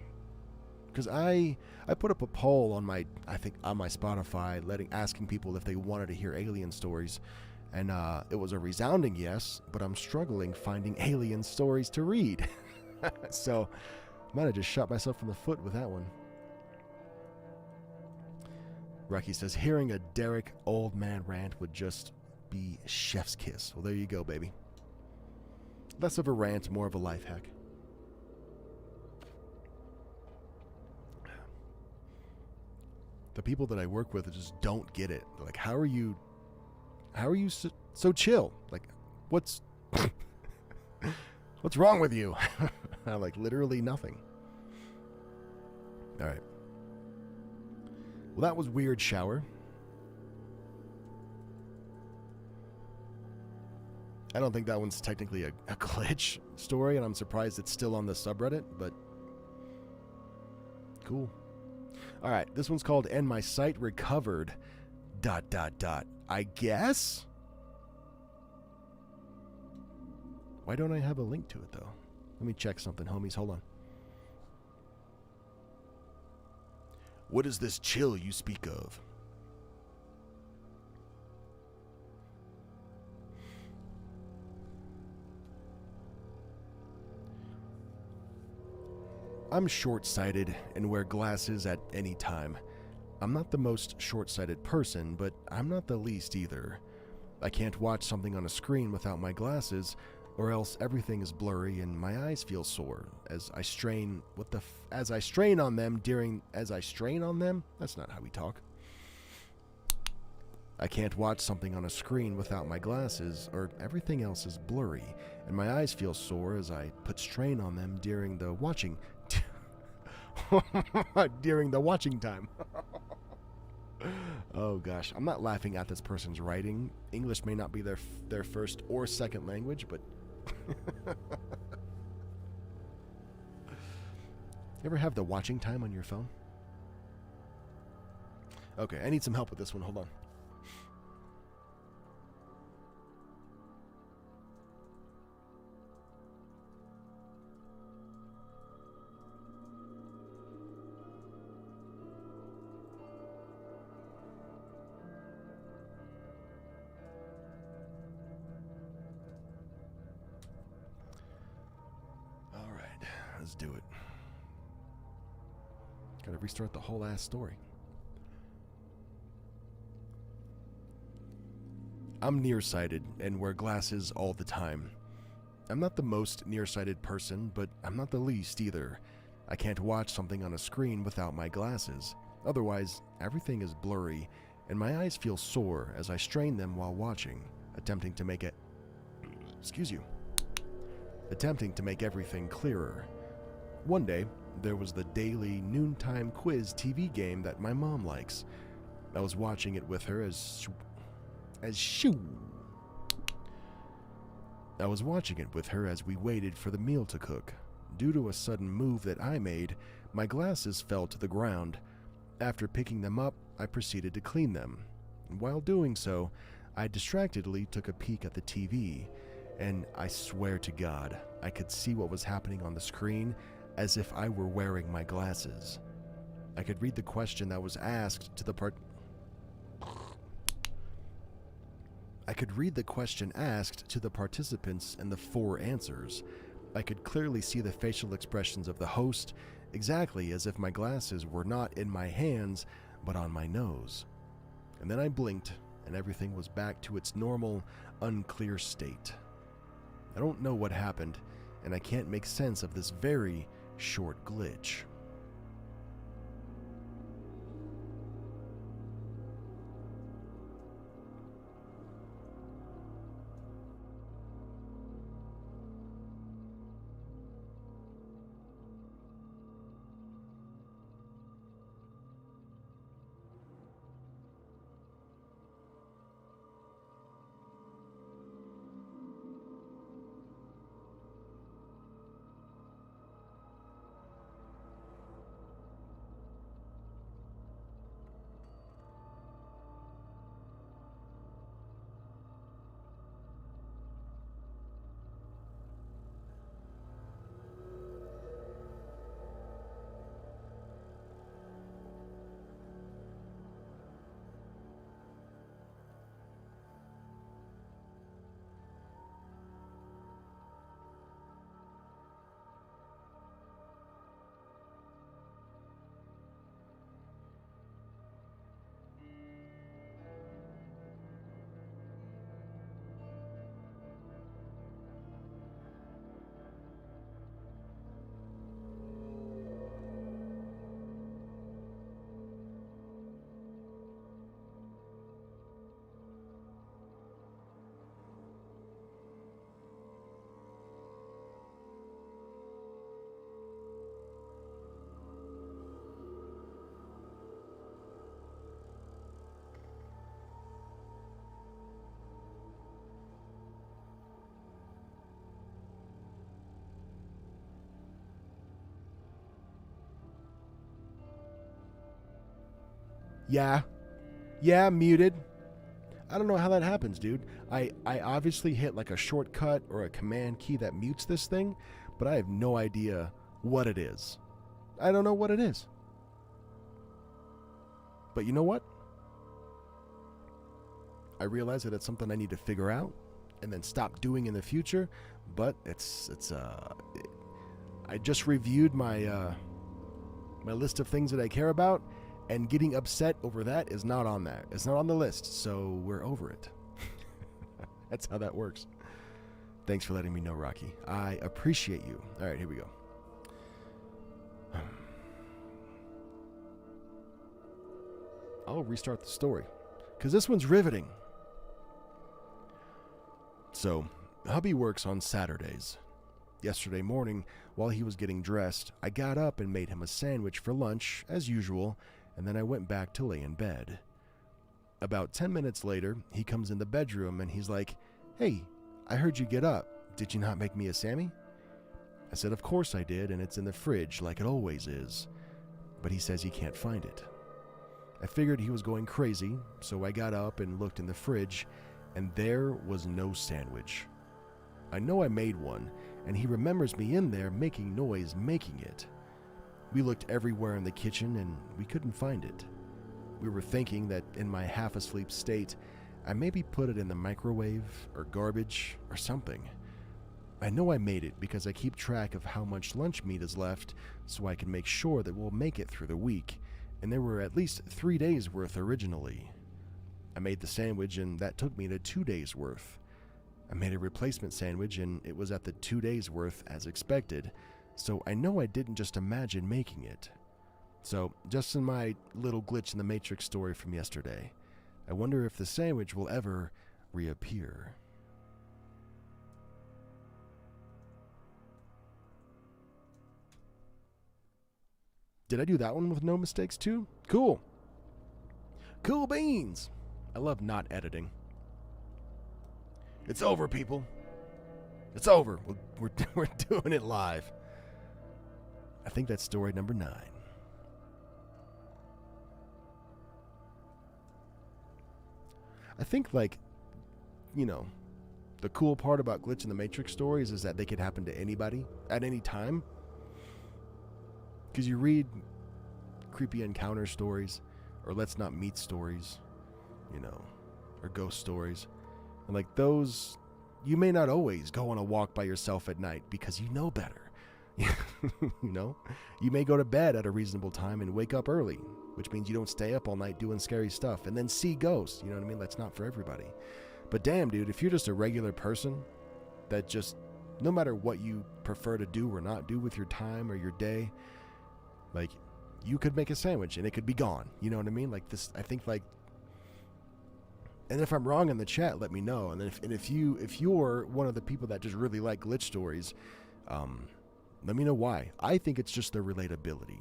Because I put up a poll on my Spotify, asking people if they wanted to hear alien stories, and it was a resounding yes. But I'm struggling finding alien stories to read, so I might have just shot myself in the foot with that one. Rocky says hearing a Derek old man rant would just be chef's kiss. Well, there you go, baby. Less of a rant, more of a life hack. the people that I work with just don't get it. They're like, how are you so chill? Like, what's wrong with you? I'm like, literally nothing. All right. Well, that was weird shower. I don't think that one's technically a glitch story, and I'm surprised it's still on the subreddit, but cool. All right, this one's called "And My Sight Recovered." ... I guess. Why don't I have a link to it though? Let me check something, homies. Hold on. What is this chill you speak of? I'm short-sighted and wear glasses at any time. I'm not the most short-sighted person, but I'm not the least either. I can't watch something on a screen without my glasses, or else everything is blurry and my eyes feel sore as I strain on them. That's not how we talk. I can't watch something on a screen without my glasses, or everything else is blurry, and my eyes feel sore as I put strain on them during the watching time. Oh gosh, I'm not laughing at this person's writing. English may not be their first or second language, but you ever have the watching time on your phone? Okay, I need some help with this one. Hold on. Let's do it. Gotta restart the whole ass story. I'm nearsighted and wear glasses all the time. I'm not the most nearsighted person, but I'm not the least either. I can't watch something on a screen without my glasses. Otherwise, everything is blurry, and my eyes feel sore as I strain them while watching, attempting to make everything clearer. One day, there was the daily noontime quiz TV game that my mom likes. I was watching it with her as we waited for the meal to cook. Due to a sudden move that I made, my glasses fell to the ground. After picking them up, I proceeded to clean them. While doing so, I distractedly took a peek at the TV, and I swear to God, I could see what was happening on the screen as if I were wearing my glasses. I could read the question that was asked to the participants and the 4 answers. I could clearly see the facial expressions of the host, exactly as if my glasses were not in my hands, but on my nose. And then I blinked, and everything was back to its normal, unclear state. I don't know what happened, and I can't make sense of this very short glitch. Yeah. Yeah, muted. I don't know how that happens, dude. I obviously hit like a shortcut or a command key that mutes this thing, but I have no idea what it is. I don't know what it is. But you know what? I realize that it's something I need to figure out and then stop doing in the future, but I just reviewed my my list of things that I care about, and getting upset over that is not on there. It's not on the list, so we're over it. That's how that works. Thanks for letting me know, Rocky. I appreciate you. All right, here we go. I'll restart the story, because this one's riveting. So, hubby works on Saturdays. Yesterday morning, while he was getting dressed, I got up and made him a sandwich for lunch, as usual, and then I went back to lay in bed. About 10 minutes later, he comes in the bedroom and he's like, "Hey, I heard you get up. Did you not make me a Sammy?" I said, "Of course I did, and it's in the fridge like it always is." But he says he can't find it. I figured he was going crazy, so I got up and looked in the fridge, and there was no sandwich. I know I made one, and he remembers me in there making noise making it. We looked everywhere in the kitchen, and we couldn't find it. We were thinking that in my half-asleep state, I maybe put it in the microwave or garbage or something. I know I made it because I keep track of how much lunch meat is left so I can make sure that we'll make it through the week, and there were at least 3 days worth originally. I made the sandwich, and that took me to 2 days worth. I made a replacement sandwich, and it was at the 2 days worth as expected, so I know I didn't just imagine making it. So, just in my little glitch in the Matrix story from yesterday, I wonder if the sandwich will ever reappear. Did I do that one with no mistakes too? Cool. Cool beans. I love not editing. It's over, people. It's over. We're doing it live. I think that's story number 9. I think, like, you know, the cool part about Glitch in the Matrix stories is that they could happen to anybody at any time. Because you read creepy encounter stories, or let's not meet stories, you know, or ghost stories. And like those, you may not always go on a walk by yourself at night because you know better. You know, you may go to bed at a reasonable time and wake up early, which means you don't stay up all night doing scary stuff and then see ghosts. You know what I mean? That's not for everybody. But damn, dude, if you're just a regular person that just, no matter what you prefer to do or not do with your time or your day, like, you could make a sandwich and it could be gone. You know what I mean? Like this, I think, like, and if I'm wrong in the chat, let me know. And then if you're one of the people that just really like glitch stories, let me know why. I think it's just the relatability.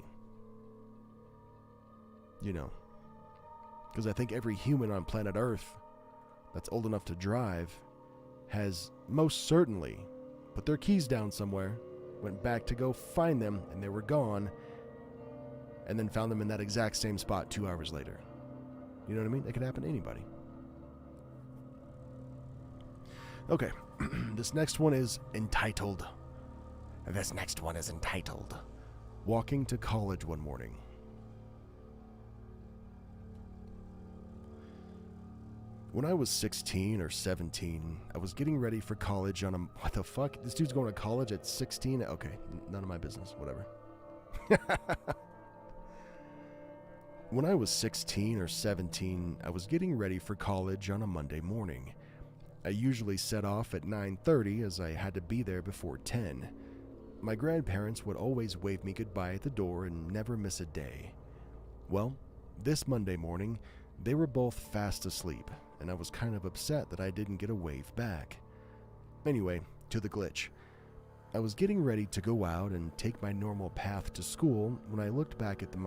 You know, because I think every human on planet Earth that's old enough to drive has most certainly put their keys down somewhere, went back to go find them, and they were gone, and then found them in that exact same spot 2 hours later. You know what I mean? It could happen to anybody. Okay, this next one is entitled. Walking to College One Morning. When I was 16 or 17, I was getting ready for college on a... What the fuck? This dude's going to college at 16? Okay, none of my business. Whatever. When I was 16 or 17, I was getting ready for college on a Monday morning. I usually set off at 9:30 as I had to be there before 10. My grandparents would always wave me goodbye at the door and never miss a day. Well, this Monday morning, they were both fast asleep, and I was kind of upset that I didn't get a wave back. Anyway, to the glitch. I was getting ready to go out and take my normal path to school when I looked back at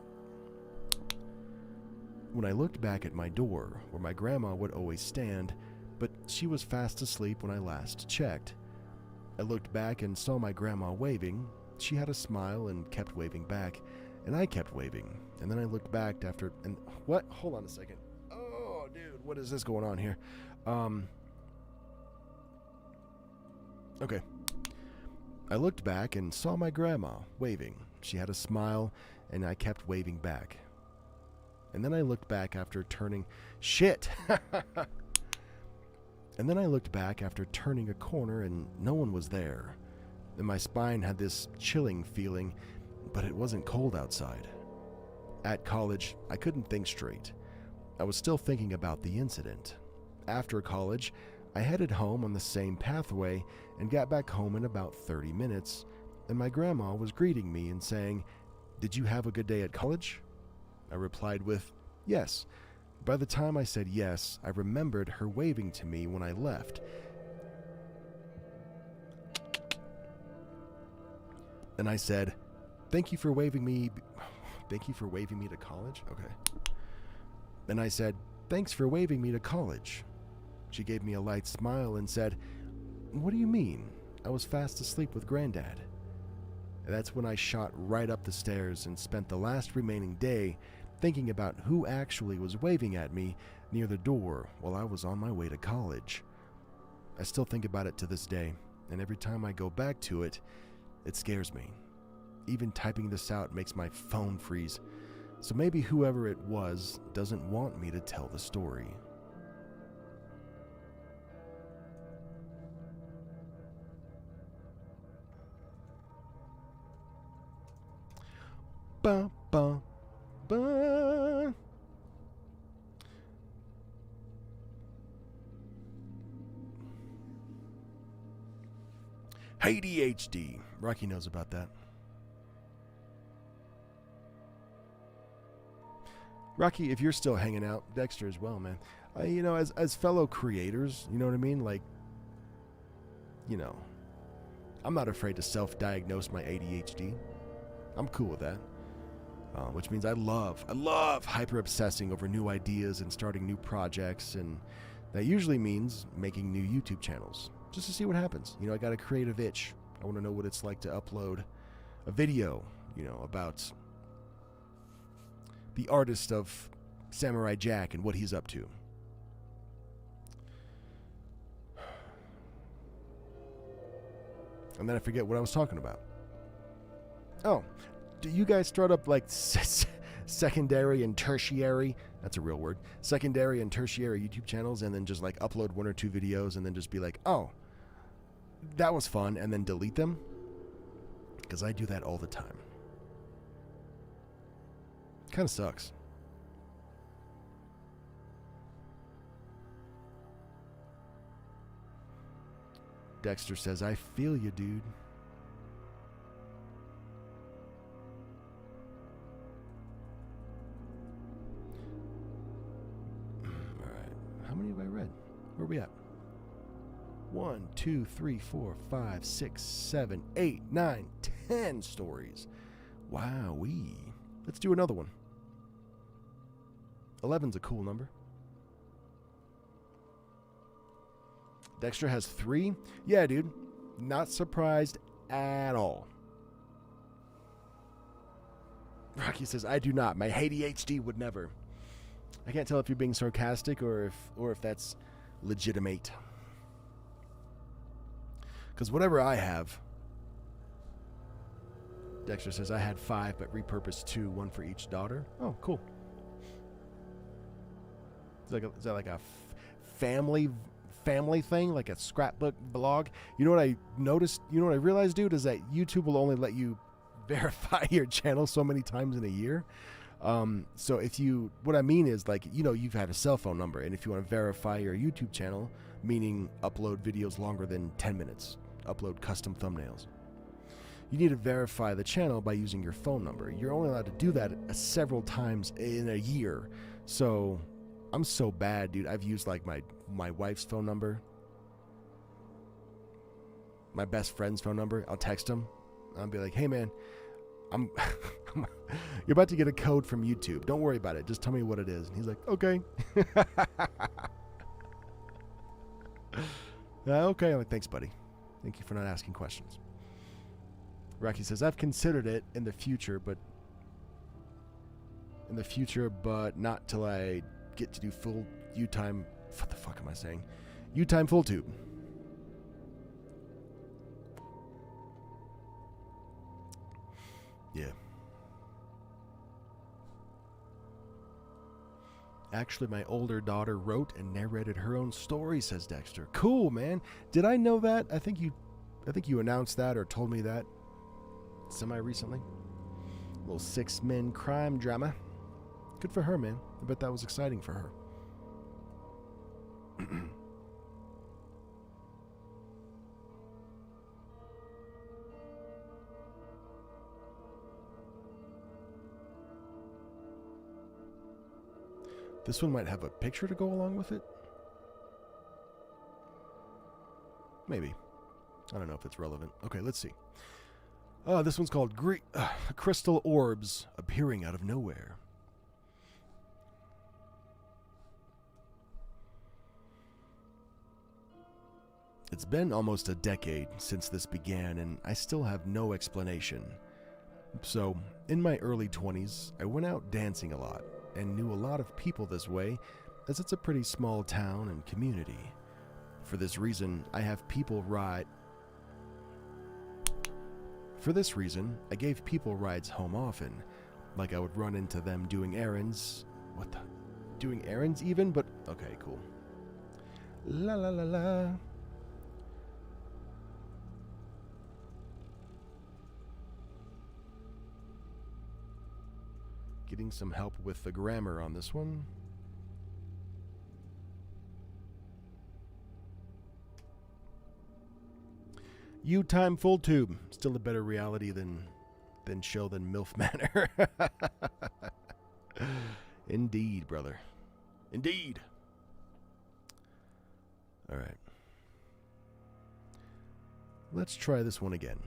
my door, where my grandma would always stand, but she was fast asleep when I last checked. I looked back and saw my grandma waving. She had a smile and kept waving back, and I kept waving. And then I looked back after... And what? Hold on a second. Oh, dude, what is this going on here? Okay. I looked back and saw my grandma waving. She had a smile, and I kept waving back. And then I looked back after turning... Shit! And then I looked back after turning a corner, and no one was there. And my spine had this chilling feeling, but it wasn't cold outside. At college, I couldn't think straight. I was still thinking about the incident. After college, I headed home on the same pathway and got back home in about 30 minutes, and my grandma was greeting me and saying, "Did you have a good day at college?" I replied with, "Yes." By the time I said yes, I remembered her waving to me when I left. And I said, Thank you for waving me to college?" Okay. And I said, "Thanks for waving me to college." She gave me a light smile and said, "What do you mean? I was fast asleep with Granddad." And that's when I shot right up the stairs and spent the last remaining day thinking about who actually was waving at me near the door while I was on my way to college. I still think about it to this day, and every time I go back to it, it scares me. Even typing this out makes my phone freeze, so maybe whoever it was doesn't want me to tell the story. Ba ba ba. ADHD. Rocky knows about that. Rocky, if you're still hanging out, Dexter as well, man. As fellow creators, you know what I mean? Like, I'm not afraid to self-diagnose my ADHD. I'm cool with that. Which means I love hyper-obsessing over new ideas and starting new projects, and that usually means making new YouTube channels, just to see what happens. I got a creative itch. I want to know what it's like to upload a video, about the artist of Samurai Jack and what he's up to. And then I forget what I was talking about. Oh, do you guys start up like secondary and tertiary? That's a real word. Secondary and tertiary YouTube channels, and then just like upload 1 or 2 videos and then just be like, oh, that was fun, and then delete them? Because I do that all the time. Kind of sucks. Dexter says, "I feel you, dude." All right. How many have I read? Where are we at? 1, 2, 3, 4, 5, 6, 7, 8, 9, 10 stories. Wowee. Let's do another one. 11's a cool number. Dexter has 3. Yeah, dude. Not surprised at all. Rocky says, "I do not. My ADHD would never." I can't tell if you're being sarcastic or if that's legitimate. Because whatever I have... Dexter says, "I had 5, but repurposed 2, 1 for each daughter." Oh, cool. Is that like a family thing, like a scrapbook blog? You know what I noticed? You know what I realized, dude, is that YouTube will only let you verify your channel so many times in a year. So what I mean is, like, you've had a cell phone number, and if you want to verify your YouTube channel, meaning upload videos longer than 10 minutes, upload custom thumbnails, you need to verify the channel by using your phone number. You're only allowed to do that several times in a year. So I'm so bad, dude. I've used like my wife's phone number, my best friend's phone number. I'll text him. I'll be like, "Hey, man, you're about to get a code from YouTube. Don't worry about it. Just tell me what it is." And he's like, "Okay." Okay. I'm like, "Thanks, buddy. Thank you for not asking questions." Rocky says, "I've considered it in the future, but in the future, but not till I get to do full U-time. What the fuck am I saying? U-time full tube. Yeah. Actually, my older daughter wrote and narrated her own story, says Dexter. Cool, man. Did I know that? I think you announced that or told me that semi-recently. Little 6-men crime drama. Good for her, man. I bet that was exciting for her. This one might have a picture to go along with it. Maybe. I don't know if it's relevant. Okay, let's see. This one's called Crystal Orbs Appearing Out of Nowhere. It's been almost a decade since this began, and I still have no explanation. So, in my early 20s, I went out dancing a lot, and knew a lot of people this way, as it's a pretty small town and community. For this reason, I gave people rides home often, like I would run into them doing errands. Doing errands even? But, okay, cool. La la la la. Getting some help with the grammar on this one. U-time full tube. Still a better reality than show than MILF Manor. Indeed, brother. Indeed. All right. Let's try this one again.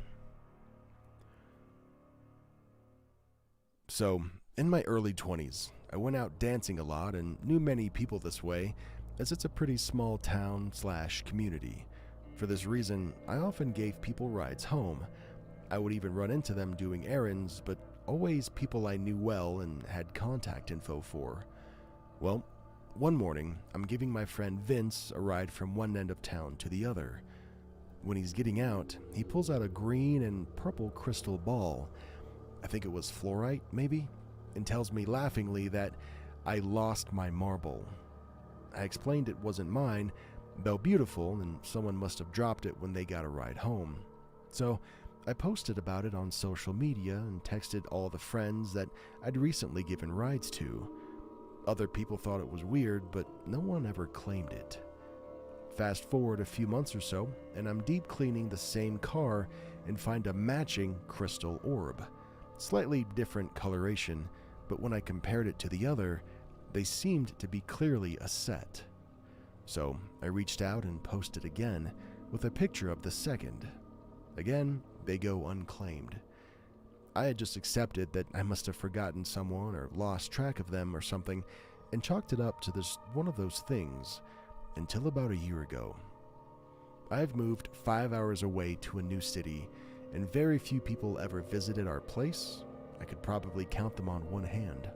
So, in my early 20s, I went out dancing a lot and knew many people this way, as it's a pretty small town / community. For this reason, I often gave people rides home. I would even run into them doing errands, but always people I knew well and had contact info for. Well, one morning, I'm giving my friend Vince a ride from one end of town to the other. When he's getting out, he pulls out a green and purple crystal ball. I think it was fluorite, maybe? And tells me laughingly that I lost my marble. I explained it wasn't mine, though beautiful, and someone must have dropped it when they got a ride home. So I posted about it on social media and texted all the friends that I'd recently given rides to. Other people thought it was weird, but no one ever claimed it. Fast forward a few months or so, and I'm deep cleaning the same car and find a matching crystal orb. Slightly different coloration, but when I compared it to the other, they seemed to be clearly a set. So I reached out and posted again with a picture of the second. Again, they go unclaimed. I had just accepted that I must have forgotten someone or lost track of them or something, and chalked it up to this one of those things, until about a year ago. I've moved 5 hours away to a new city, and very few people ever visited our place. I could probably count them on one hand.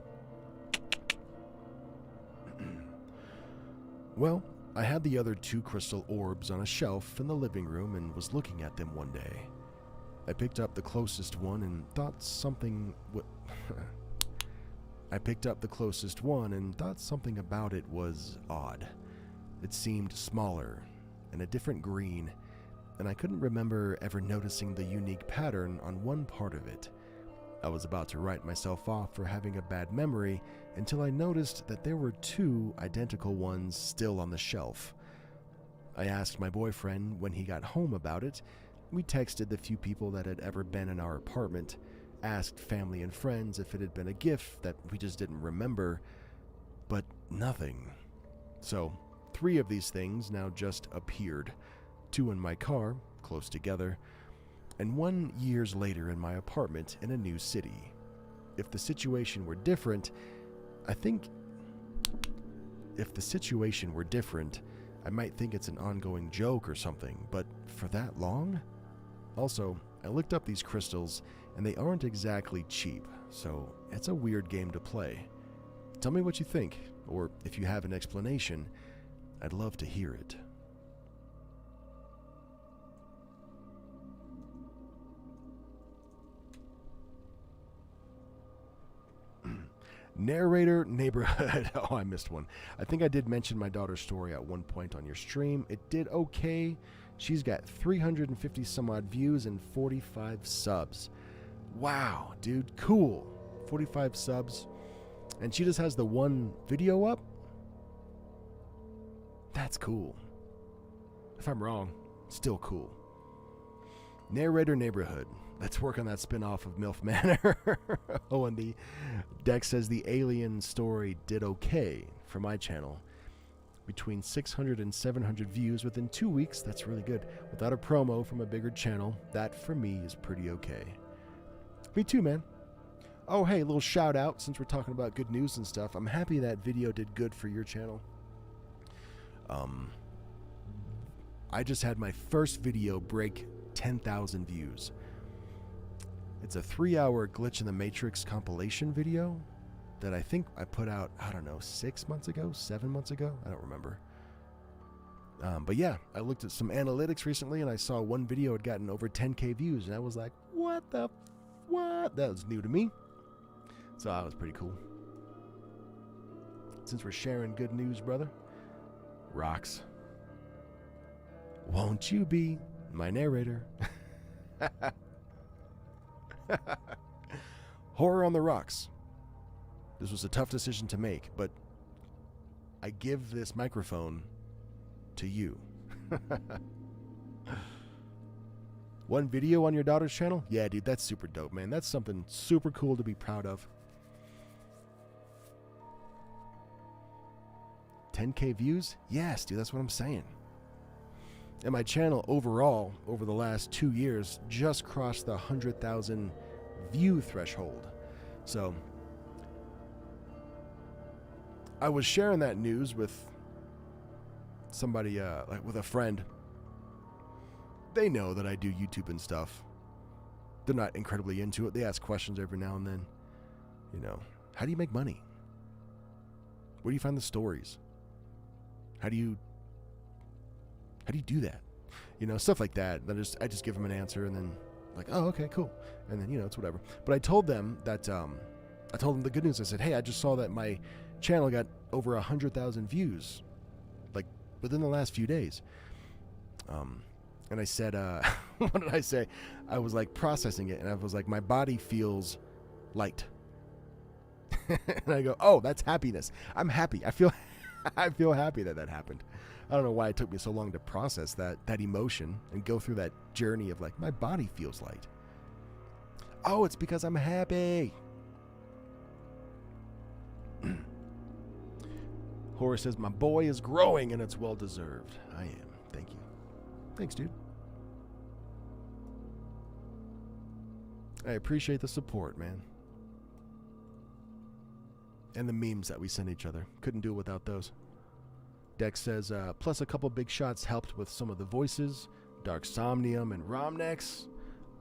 Well, I had the other 2 crystal orbs on a shelf in the living room and was looking at them one day. I picked up the closest one and thought something about it was odd. It seemed smaller and a different green, and I couldn't remember ever noticing the unique pattern on one part of it. I was about to write myself off for having a bad memory until I noticed that there were 2 identical ones still on the shelf. I asked my boyfriend when he got home about it. We texted the few people that had ever been in our apartment, asked family and friends if it had been a gift that we just didn't remember, but nothing. So, 3 of these things now just appeared. 2 in my car, close together, and 1 years later in my apartment in a new city. If the situation were different, I might think it's an ongoing joke or something, but for that long? Also, I looked up these crystals, and they aren't exactly cheap, so it's a weird game to play. Tell me what you think, or if you have an explanation, I'd love to hear it. Narrator neighborhood. Oh, I missed one. I think I did mention my daughter's story at one point on your stream. It did okay. She's got 350 some odd views and 45 subs. Wow, dude, cool. 45 subs. And she just has the one video up? That's cool. If I'm wrong, still cool. Narrator neighborhood. Let's work on that spin-off of MILF Manor. Oh, and the Dex says the alien story did okay for my channel. Between 600 and 700 views within 2 weeks. That's really good. Without a promo from a bigger channel, that for me is pretty okay. Me too, man. Oh, hey, a little shout out since we're talking about good news and stuff. I'm happy that video did good for your channel. I just had my first video break 10,000 views. It's a 3-hour Glitch in the Matrix compilation video that I think I put out, I don't know, 6 months ago, 7 months ago? I don't remember. But yeah, I looked at some analytics recently and I saw one video had gotten over 10K views and I was like, what? That was new to me. So that was pretty cool. Since we're sharing good news, brother. Rocks. Won't you be my narrator? Horror on the rocks. This was a tough decision to make, but I give this microphone to you. One video on your daughter's channel? Yeah, dude, that's super dope, man. That's something super cool to be proud of. 10K views? Yes, dude, that's what I'm saying. And my channel overall, over the last 2 years, just crossed the 100,000 view threshold. So, I was sharing that news with somebody, like with a friend. They know that I do YouTube and stuff. They're not incredibly into it. They ask questions every now and then. You know, how do you make money? Where do you find the stories? How do you do that? You know, stuff like that. I just give them an answer and then like, oh, okay, cool. And then, you know, it's whatever. But I told them that, I told them the good news. I said, hey, I just saw that my channel got over 100,000 views, like within the last few days. And I said, what did I say? I was like processing it and I was like, my body feels light. And I go, oh, that's happiness. I'm happy. I feel happy that happened. I don't know why it took me so long to process that emotion and go through that journey of like, my body feels light. Oh, it's because I'm happy. Horace says, my boy is growing and it's well deserved. I am. Thank you. Thanks, dude. I appreciate the support, man. And the memes that we send each other. Couldn't do it without those. Dex says, plus a couple big shots helped with some of the voices. Dark Somnium and Romnex.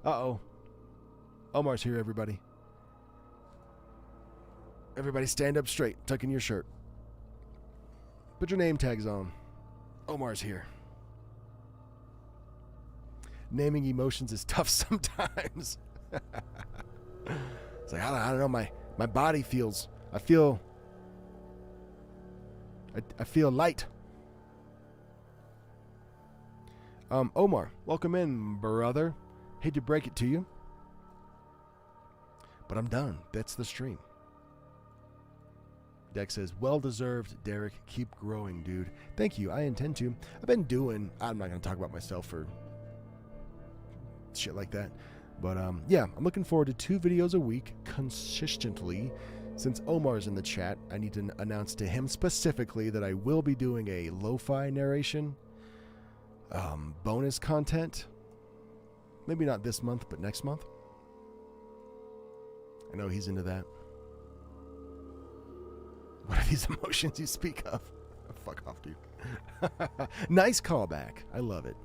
Uh-oh. Omar's here, everybody. Everybody stand up straight. Tuck in your shirt. Put your name tags on. Omar's here. Naming emotions is tough sometimes. It's like, I don't know, my body feels... I feel light. Omar, welcome in, brother. Hate to break it to you, but I'm done. That's the stream. Dex says, well deserved, Derek. Keep growing, dude. Thank you. I intend to. I've been doing, I'm not going to talk about myself for shit like that. But yeah, I'm looking forward to 2 videos a week consistently. Since Omar's in the chat, I need to announce to him specifically that I will be doing a lo-fi narration bonus content. Maybe not this month, but next month. I know he's into that. What are these emotions you speak of? Fuck off, dude. Nice callback. I love it.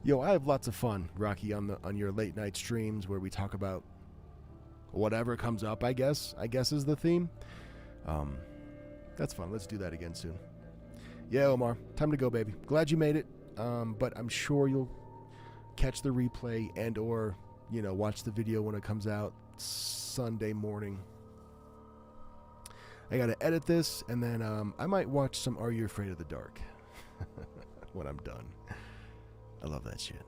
Yo, I have lots of fun, Rocky, on your late night streams where we talk about whatever comes up, I guess is the theme. That's fun. Let's do that again soon. Yeah, Omar, time to go, baby. Glad you made it. But I'm sure you'll catch the replay and or, watch the video when it comes out Sunday morning. I gotta edit this, and then I might watch some Are You Afraid of the Dark when I'm done. I love that shit.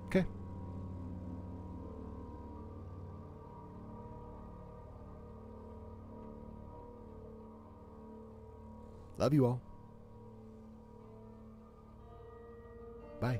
Okay. Love you all. Bye.